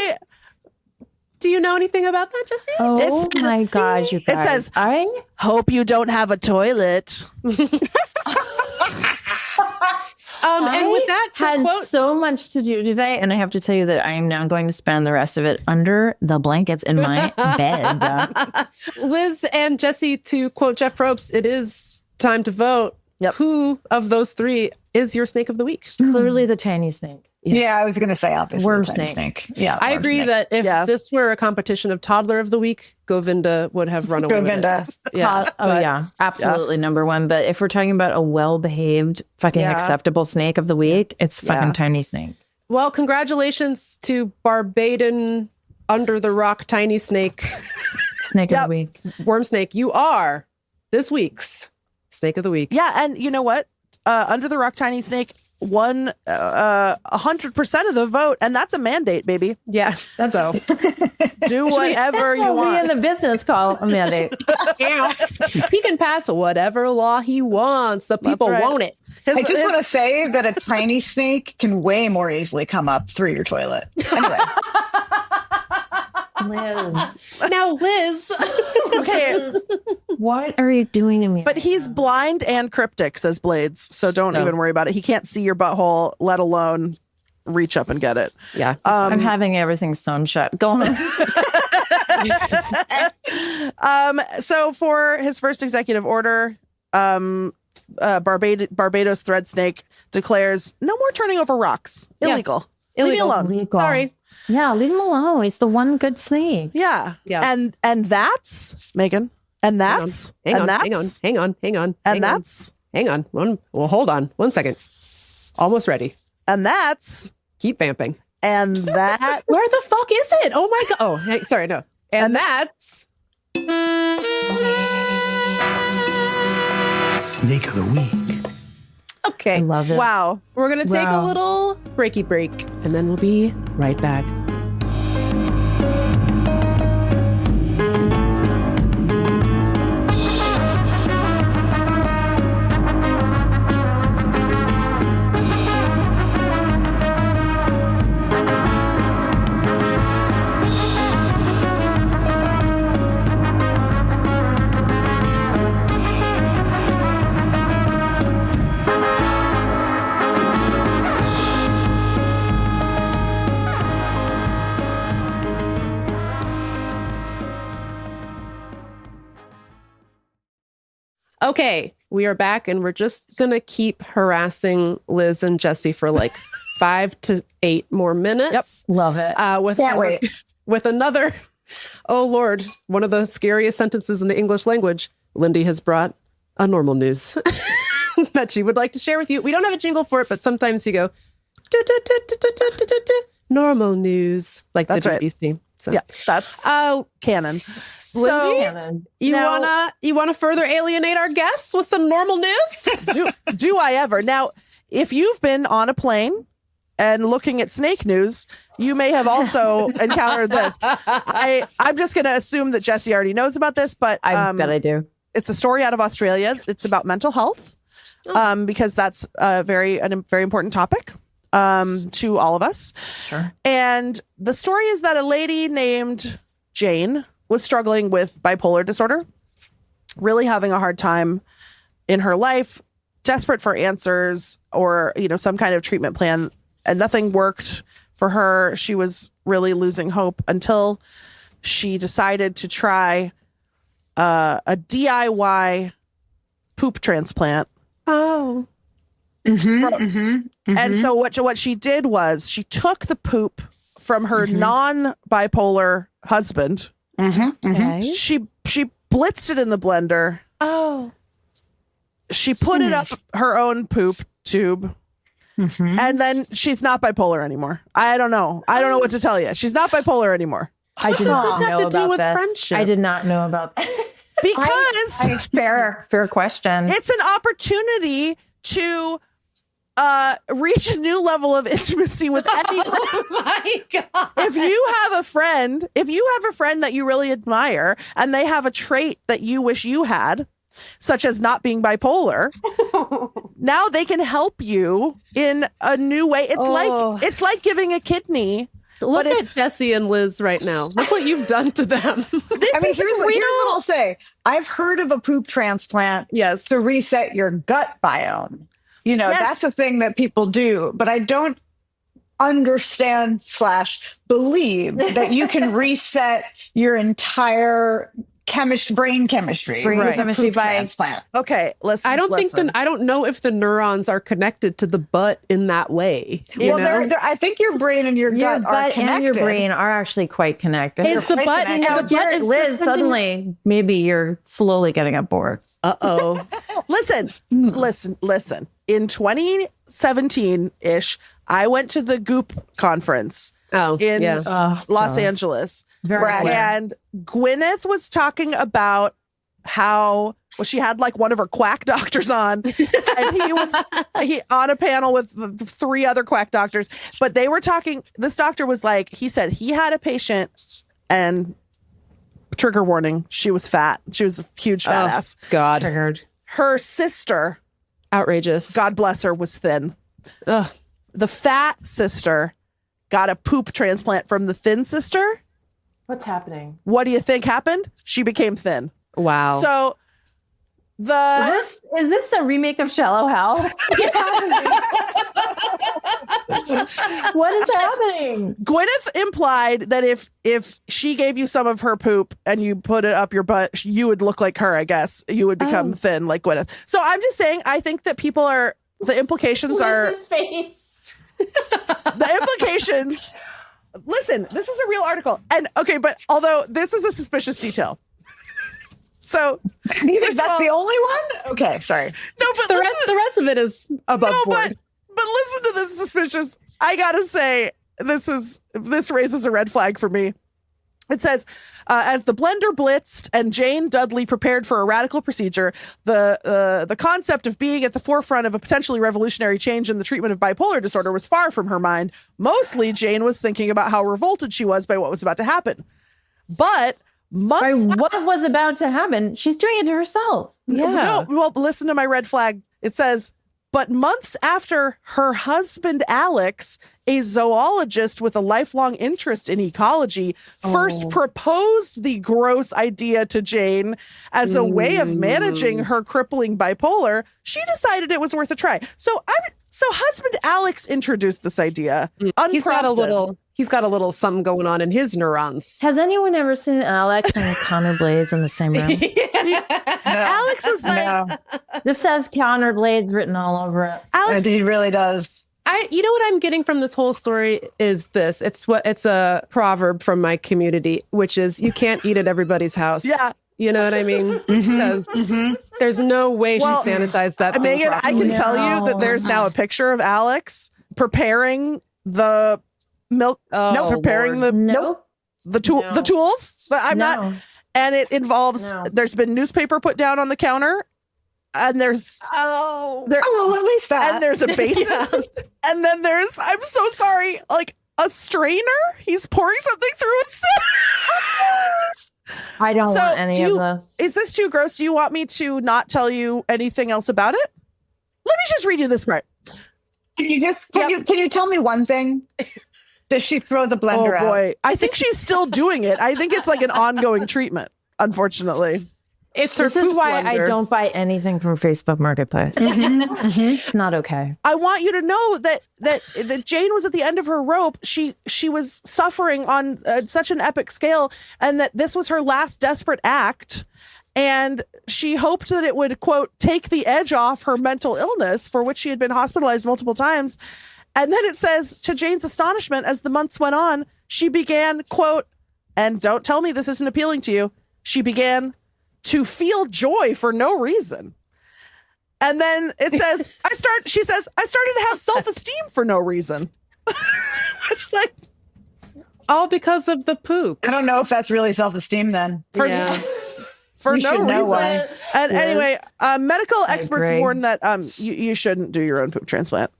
Do you know anything about that, Jessi? Oh my gosh, you guys! It says, "I hope you don't have a toilet." And with that, had so much to do today, and I have to tell you that I am now going to spend the rest of it under the blankets in my bed. Liz and Jessi, to quote Jeff Probst, it is time to vote. Yep. Who of those three is your snake of the week? Clearly, the tiny snake. Yeah, I was going to say obviously Worm the tiny snake. Yeah, I agree that if this were a competition of toddler of the week, Govinda would have run away. Govinda. With it. Yeah. Absolutely number one. But if we're talking about a well-behaved, fucking acceptable snake of the week, it's fucking tiny snake. Well, congratulations to Barbaden under the rock tiny snake. Snake of the week. Worm snake, you are this week's snake of the week. Yeah, and you know what? Under the rock tiny snake won 100% of the vote, and that's a mandate, baby. Yeah, that's so. Do whatever you want. We in the business call a mandate. He can pass whatever law he wants. The people want it. I just want to say that a tiny snake can way more easily come up through your toilet. Anyway. Liz. Now, Liz. Okay. Liz, what are you doing to me? But he's blind and cryptic, says Blades. So don't even worry about it. He can't see your butthole, let alone reach up and get it. Yeah. I'm having everything sewn shut. Go on. So for his first executive order, Barbados thread snake declares no more turning over rocks. Illegal. Leave me alone. Illegal. Sorry. Yeah, leave him alone. He's the one good snake. Yeah. And that's Megan. And that's hang on. Well, hold on 1 second. Almost ready. And that's keep vamping. And that where the fuck is it? Oh my god. Oh, hey, sorry, no. And that's snake of the week. Okay. I love it. Wow. We're going to take a little breaky break, and then we'll be right back. Okay, we are back, and we're just going to keep harassing Liz and Jessi for like 5 to 8 more minutes. Yep. Love it. With another, oh Lord, one of the scariest sentences in the English language. Lindy has brought a normal news that she would like to share with you. We don't have a jingle for it, but sometimes you go, normal news, like that's the right. BBC. So. Yeah, that's canon. Lindy, you wanna further alienate our guests with some normal news? do I ever? Now, if you've been on a plane and looking at snake news, you may have also encountered this. I'm just going to assume that Jessi already knows about this, but I bet I do. It's a story out of Australia. It's about mental health, because that's a very important topic to all of us. Sure. And the story is that a lady named Jane was struggling with bipolar disorder, really having a hard time in her life, desperate for answers or, some kind of treatment plan, and nothing worked for her. She was really losing hope until she decided to try a DIY poop transplant. Oh. And so what she did was she took the poop from her non-bipolar husband. Okay. She she blitzed it in the blender. Oh. She put it up her own poop tube. And then she's not bipolar anymore. I don't know. I don't know what to tell you. She's not bipolar anymore. I did not know have to do about with this. friendship? I did not know about that. Because Fair question. it's an opportunity to reach a new level of intimacy with any friend. Oh my God. If you have a friend that you really admire and they have a trait that you wish you had, such as not being bipolar, now they can help you in a new way. It's like giving a kidney. Look at Jessi and Liz right now. Look what you've done to them. Here's what I'll say. I've heard of a poop transplant to reset your gut biome. That's a thing that people do, but I don't understand / believe that you can reset your entire brain chemistry with a poop transplant. Okay, listen. I don't know if the neurons are connected to the butt in that way. I think your brain and your gut are connected. And your brain are actually quite connected. Is the butt connected? Liz, suddenly maybe you're slowly getting up bored. Uh-oh. Listen. In 2017-ish, I went to the Goop conference in Los Angeles. And Gwyneth was talking about how she had like one of her quack doctors on, and he was on a panel with the 3 other quack doctors. But they were talking. This doctor was like, he said he had a patient, and trigger warning, she was fat. She was a huge fat ass. God, triggered. Her sister, outrageous. God bless her, was thin. Ugh. The fat sister got a poop transplant from the thin sister. What's happening? What do you think happened? She became thin. Wow. So is this a remake of Shallow Hal? What is happening? Gwyneth implied that if she gave you some of her poop and you put it up your butt, you would look like her, I guess. You would become thin like Gwyneth. So I'm just saying, I think that the implications are... His face. The implications... Listen, this is a real article. And but although this is a suspicious detail. So that's the only one? Okay, sorry. No, but the rest of it is above board. But listen to this suspicious. I gotta say, this raises a red flag for me. It says, as the blender blitzed and Jane Dudley prepared for a radical procedure, the concept of being at the forefront of a potentially revolutionary change in the treatment of bipolar disorder was far from her mind. Mostly, Jane was thinking about how revolted she was by what was about to happen. But what was about to happen? She's doing it to herself. Yeah. No, well, listen to my red flag. It says, but months after her husband, Alex, a zoologist with a lifelong interest in ecology, first proposed the gross idea to Jane as a way of managing her crippling bipolar, she decided it was worth a try. So husband Alex introduced this idea. He's got a little something going on in his neurons. Has anyone ever seen Alex and Connor Blades in the same room? Alex was like, this says Connor Blades written all over it. Alex, he really does. You know what I'm getting from this whole story is this. It's a proverb from my community, which is you can't eat at everybody's house. Yeah. You know what I mean? Because there's no way she sanitized that. Megan, I can tell you that there's now a picture of Alex preparing the milk. Preparing the tools. Not. And it involves. There's been newspaper put down on the counter. And there's at least that. And there's a basin. And then there's, I'm so sorry, like a strainer. He's pouring something through a sieve. I don't want any of this. Is this too gross? Do you want me to not tell you anything else about it? Let me just read you this part. Can you tell me one thing? Does she throw the blender out? Oh boy, I think she's still doing it. I think it's like an ongoing treatment, unfortunately. This is why I don't buy anything from Facebook Marketplace. Not okay. I want you to know that Jane was at the end of her rope. She was suffering on such an epic scale, and that this was her last desperate act. And she hoped that it would, quote, take the edge off her mental illness, for which she had been hospitalized multiple times. And then it says, to Jane's astonishment, as the months went on, she began, quote, and don't tell me this isn't appealing to you, she began to feel joy for no reason. And then it says, she says, I started to have self-esteem for no reason. It's like, all because of the poop. I don't know if that's really self-esteem then. For no reason. And anyway, medical experts warn that you shouldn't do your own poop transplant.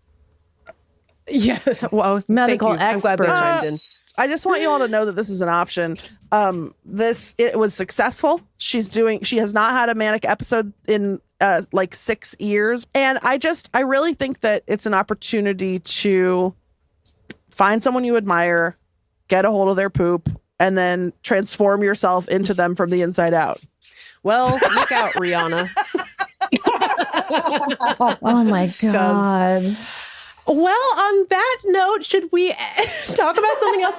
Yeah. Well, medical experts. I'm glad they chimed in. I just want you all to know that this is an option. It was successful. She has not had a manic episode in like 6 years. And I really think that it's an opportunity to find someone you admire, get a hold of their poop, and then transform yourself into them from the inside out. Well, look out, Rihanna. Oh my God. Well, on that note, should we talk about something else?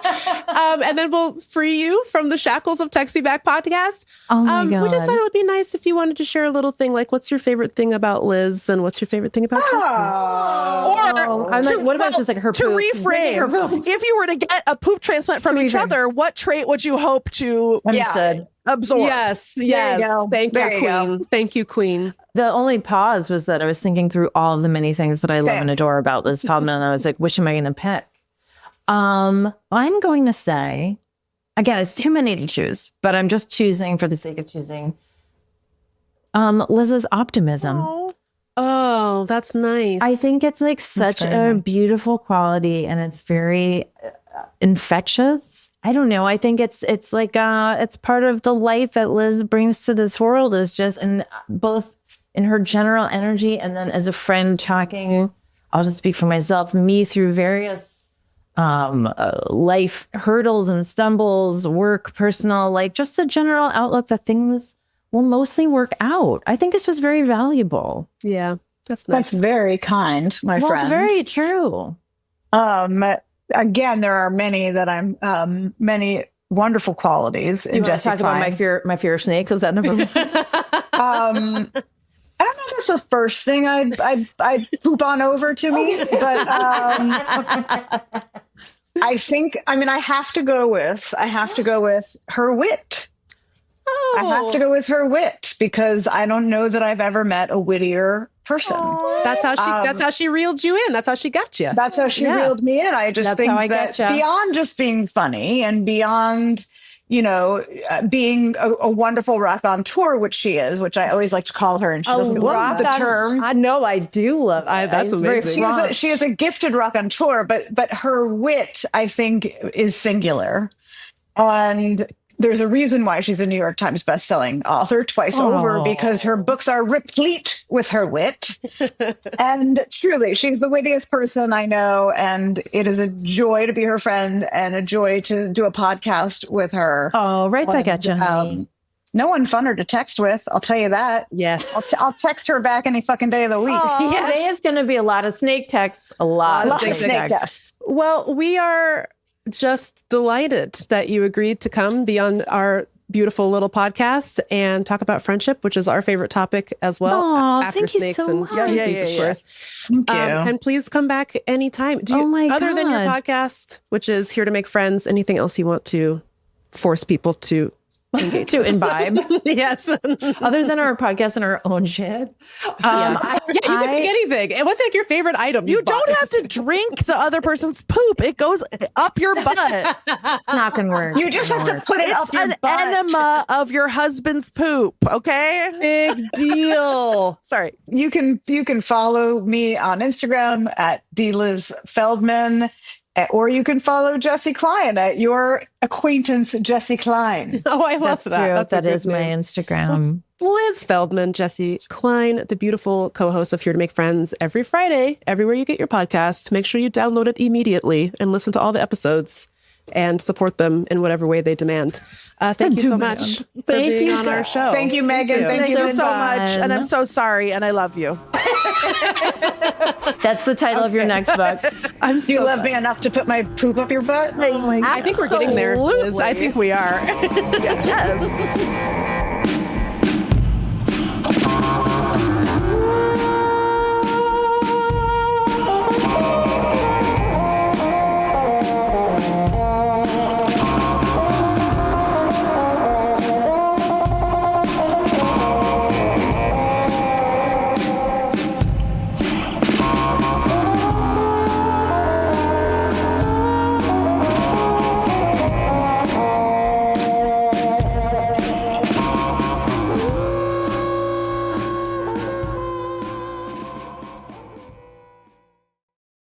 And then we'll free you from the shackles of Texting Back podcast. Oh my God. We just thought it would be nice if you wanted to share a little thing, like what's your favorite thing about Liz and what's your favorite thing about I'm like, what about just like her to poop? reframe? If you were to get a poop transplant from each other, what trait would you hope to absorb? Yes. Thank you, Queen. Thank you, Queen. The only pause was that I was thinking through all of the many things that I love and adore about Liz Feldman, and I was like, which am I going to pick? I'm going to say, again, it's too many to choose, but I'm just choosing for the sake of choosing. Liz's optimism. Oh, that's nice. I think it's like such a beautiful quality, and it's very infectious. I don't know. I think it's like it's part of the light that Liz brings to this world, is just in both in her general energy and then as a friend talking, I'll just speak for myself, me through various life hurdles and stumbles, work, personal, like just a general outlook that things will mostly work out. I think this was very valuable. Yeah, that's nice. That's very kind, my friend. Very true. Again, there are many that many wonderful qualities in Jessi talk Klein. about my fear of snakes? Is that number one? I don't know if that's the first thing I'd poop on over to me, but I think, I have to go with her wit. Oh. I have to go with her wit because I don't know that I've ever met a wittier person. That's how she reeled you in. That's how she got you. That's how she reeled me in. I just think that beyond just being funny and beyond, being a wonderful raconteur, which she is, which I always like to call her, and she doesn't love the term. I know, I do love. That's amazing. She is a gifted raconteur, but her wit, I think, is singular, and there's a reason why she's a New York Times bestselling author twice over, because her books are replete with her wit. And truly, she's the wittiest person I know. And it is a joy to be her friend and a joy to do a podcast with her. Oh, right back at you. No one funner to text with, I'll tell you that. Yes. I'll text her back any fucking day of the week. Today is going to be a lot of snake texts. A lot of snake texts. Well, we are just delighted that you agreed to come be on our beautiful little podcast and talk about friendship, which is our favorite topic as well. After thank you snakes so and much. Feces, of course. Thank you. And please come back anytime. Other than your podcast, which is Here to Make Friends, anything else you want to force people to engage to imbibe? Yes. Other than our podcast and our own shit. You can pick anything. And what's like your favorite item? You don't have to drink the other person's poop. It goes up your butt. Not gonna work. You just have to put it up your butt. It's an enema of your husband's poop. Okay. Big deal. Sorry. You can follow me on Instagram at DLiz Feldman. Or you can follow Jessi Klein at your acquaintance, Jessi Klein. Oh, I love that. That is my Instagram. Liz Feldman, Jessi Klein, the beautiful co-host of Here to Make Friends every Friday, everywhere you get your podcasts. Make sure you download it immediately and listen to all the episodes and support them in whatever way they demand. Thank you so much for being on our show. Thank you, Megan. Thank you so much. And I'm so sorry. And I love you. That's the title of your next book. Do you love me enough to put my poop up your butt? Oh my God. I think we're getting there, Liz. I think we are. Yes.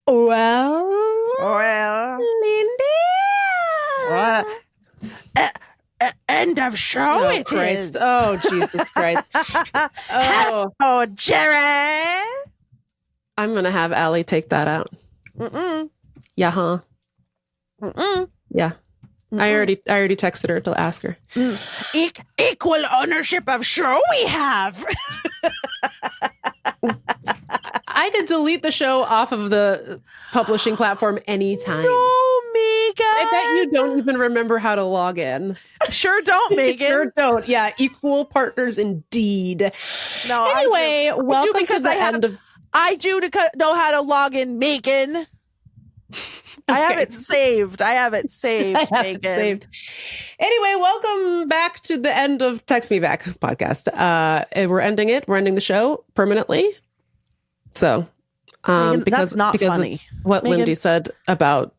Well, Lindy. End of show. It is. Oh, Jesus Christ. Oh, Jerry. I'm going to have Allie take that out. Yeah, huh? Yeah. I already texted her to ask her. Equal ownership of show we have. I could delete the show off of the publishing platform anytime. No, Meagan. I bet you don't even remember how to log in. Sure don't, Meagan. Sure don't. Yeah, equal partners indeed. No. Anyway, welcome to the end of... I do know how to log in, Meagan. I have it saved. Meagan. Anyway, welcome back to the end of Text Me Back podcast. We're ending it. We're ending the show permanently. So, Meagan, because that's not funny. Of what Meagan, Lindy said about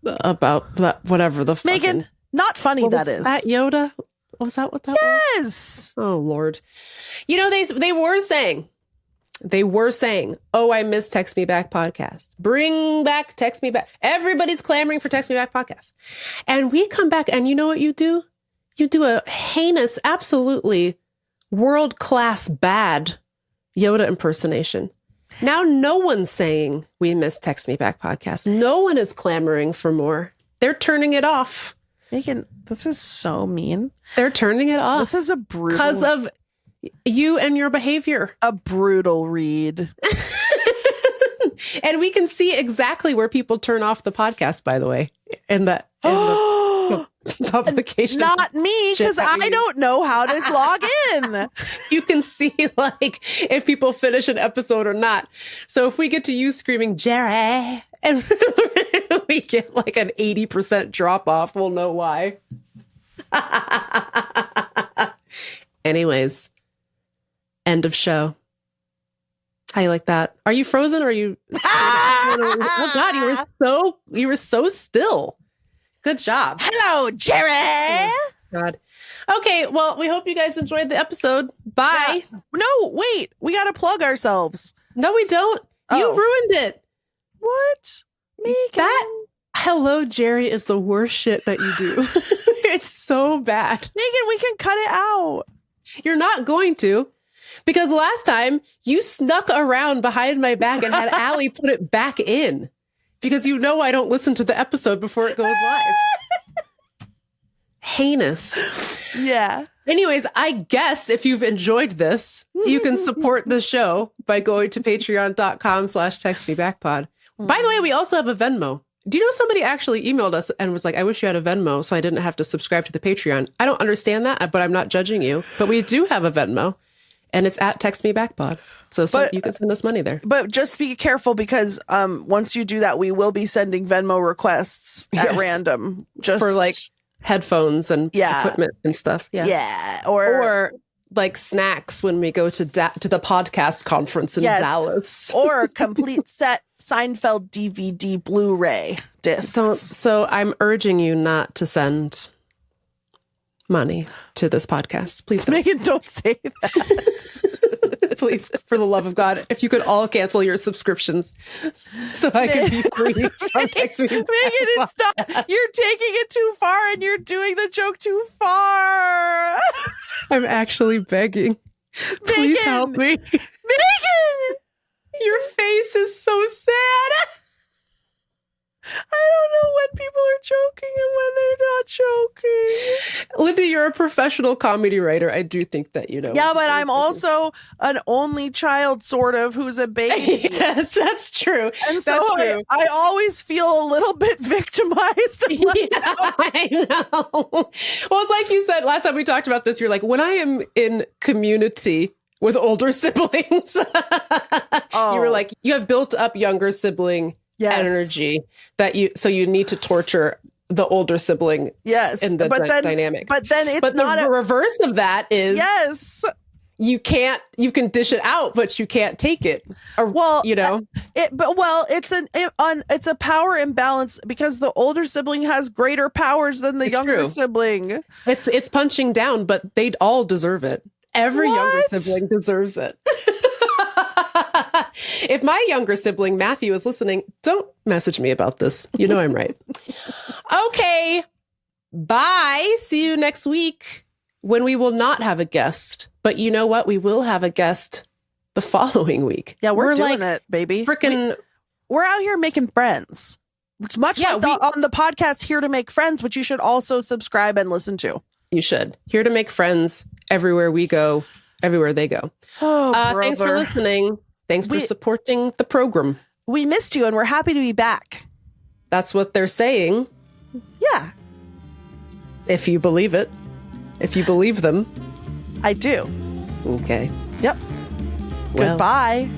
that, whatever the fucking... Meagan, not funny. That is that Yoda. Was that what that was? Yes. Oh Lord. You know, they were saying, oh, I miss Text Me Back podcast. Bring back Text Me Back. Everybody's clamoring for Text Me Back podcast. And we come back and you know what you do? You do a heinous, absolutely world-class bad Yoda impersonation. Now no one's saying we miss Text Me Back podcast. No one is clamoring for more. They're turning it off. Meagan, this is so mean. They're turning it off. This is a brutal... Because of you and your behavior. A brutal read. And we can see exactly where people turn off the podcast, by the way, in the publication. Not me, because I don't know how to log in. You can see like if people finish an episode or not. So if we get to you screaming, Jerry, and we get like an 80% drop off, we'll know why. Anyways, end of show. How you like that? Are you frozen or are you? Oh God, you were so still. Good job. Hello, Jerry. Oh, God. Okay, well, we hope you guys enjoyed the episode. Bye. Yeah. No, wait. We got to plug ourselves. No, we don't. You ruined it. What? Meagan. That hello, Jerry is the worst shit that you do. It's so bad. Meagan, we can cut it out. You're not going to. Because last time you snuck around behind my back and had Allie put it back in. Because you know I don't listen to the episode before it goes live. Heinous. Yeah. Anyways, I guess if you've enjoyed this, you can support the show by going to patreon.com/textmebackpod. By the way, we also have a Venmo. Do you know somebody actually emailed us and was like, I wish you had a Venmo so I didn't have to subscribe to the Patreon. I don't understand that, but I'm not judging you. But we do have a Venmo. And it's at Text Me Back Pod. So you can send us money there. But just be careful because once you do that, we will be sending Venmo requests at random. Just for like headphones and equipment and stuff. Yeah. Yeah. Or like snacks when we go to the podcast conference in Dallas. Or a complete set Seinfeld DVD Blu-ray discs. So I'm urging you not to send money to this podcast. Please don't. Meagan, don't say that. Please, for the love of God, if you could all cancel your subscriptions so I can be free from Text Me. Meagan, it's not. You're taking it too far and you're doing the joke too far. I'm actually begging. Meagan, please help me. Meagan! Your face is so sad. I don't know when people are joking and when they're not joking. Lindy, you're a professional comedy writer. I do think that you know. Yeah, but I'm also an only child, sort of, who's a baby. Yes, that's true. And so I always feel a little bit victimized. I know. Well, it's like you said last time we talked about this. You're like, when I am in community with older siblings, you were like, you have built up younger sibling energy that you need to torture the older sibling in the dynamic. But then it's the reverse of that is you can dish it out, but you can't take it. Or it's a power imbalance because the older sibling has greater powers than the younger sibling. It's punching down, but they'd all deserve it. Every younger sibling deserves it. If my younger sibling, Matthew, is listening, don't message me about this. You know I'm right. Okay. Bye. See you next week when we will not have a guest. But you know what? We will have a guest the following week. Yeah, we're doing it, baby. We're out here making friends. It's much like on the podcast Here to Make Friends, which you should also subscribe and listen to. You should. Here to make friends everywhere we go, everywhere they go. Oh, thanks for listening. Thanks for supporting the program. We missed you and we're happy to be back. That's what they're saying. Yeah. If you believe it. If you believe them. I do. Okay. Yep. Well. Goodbye.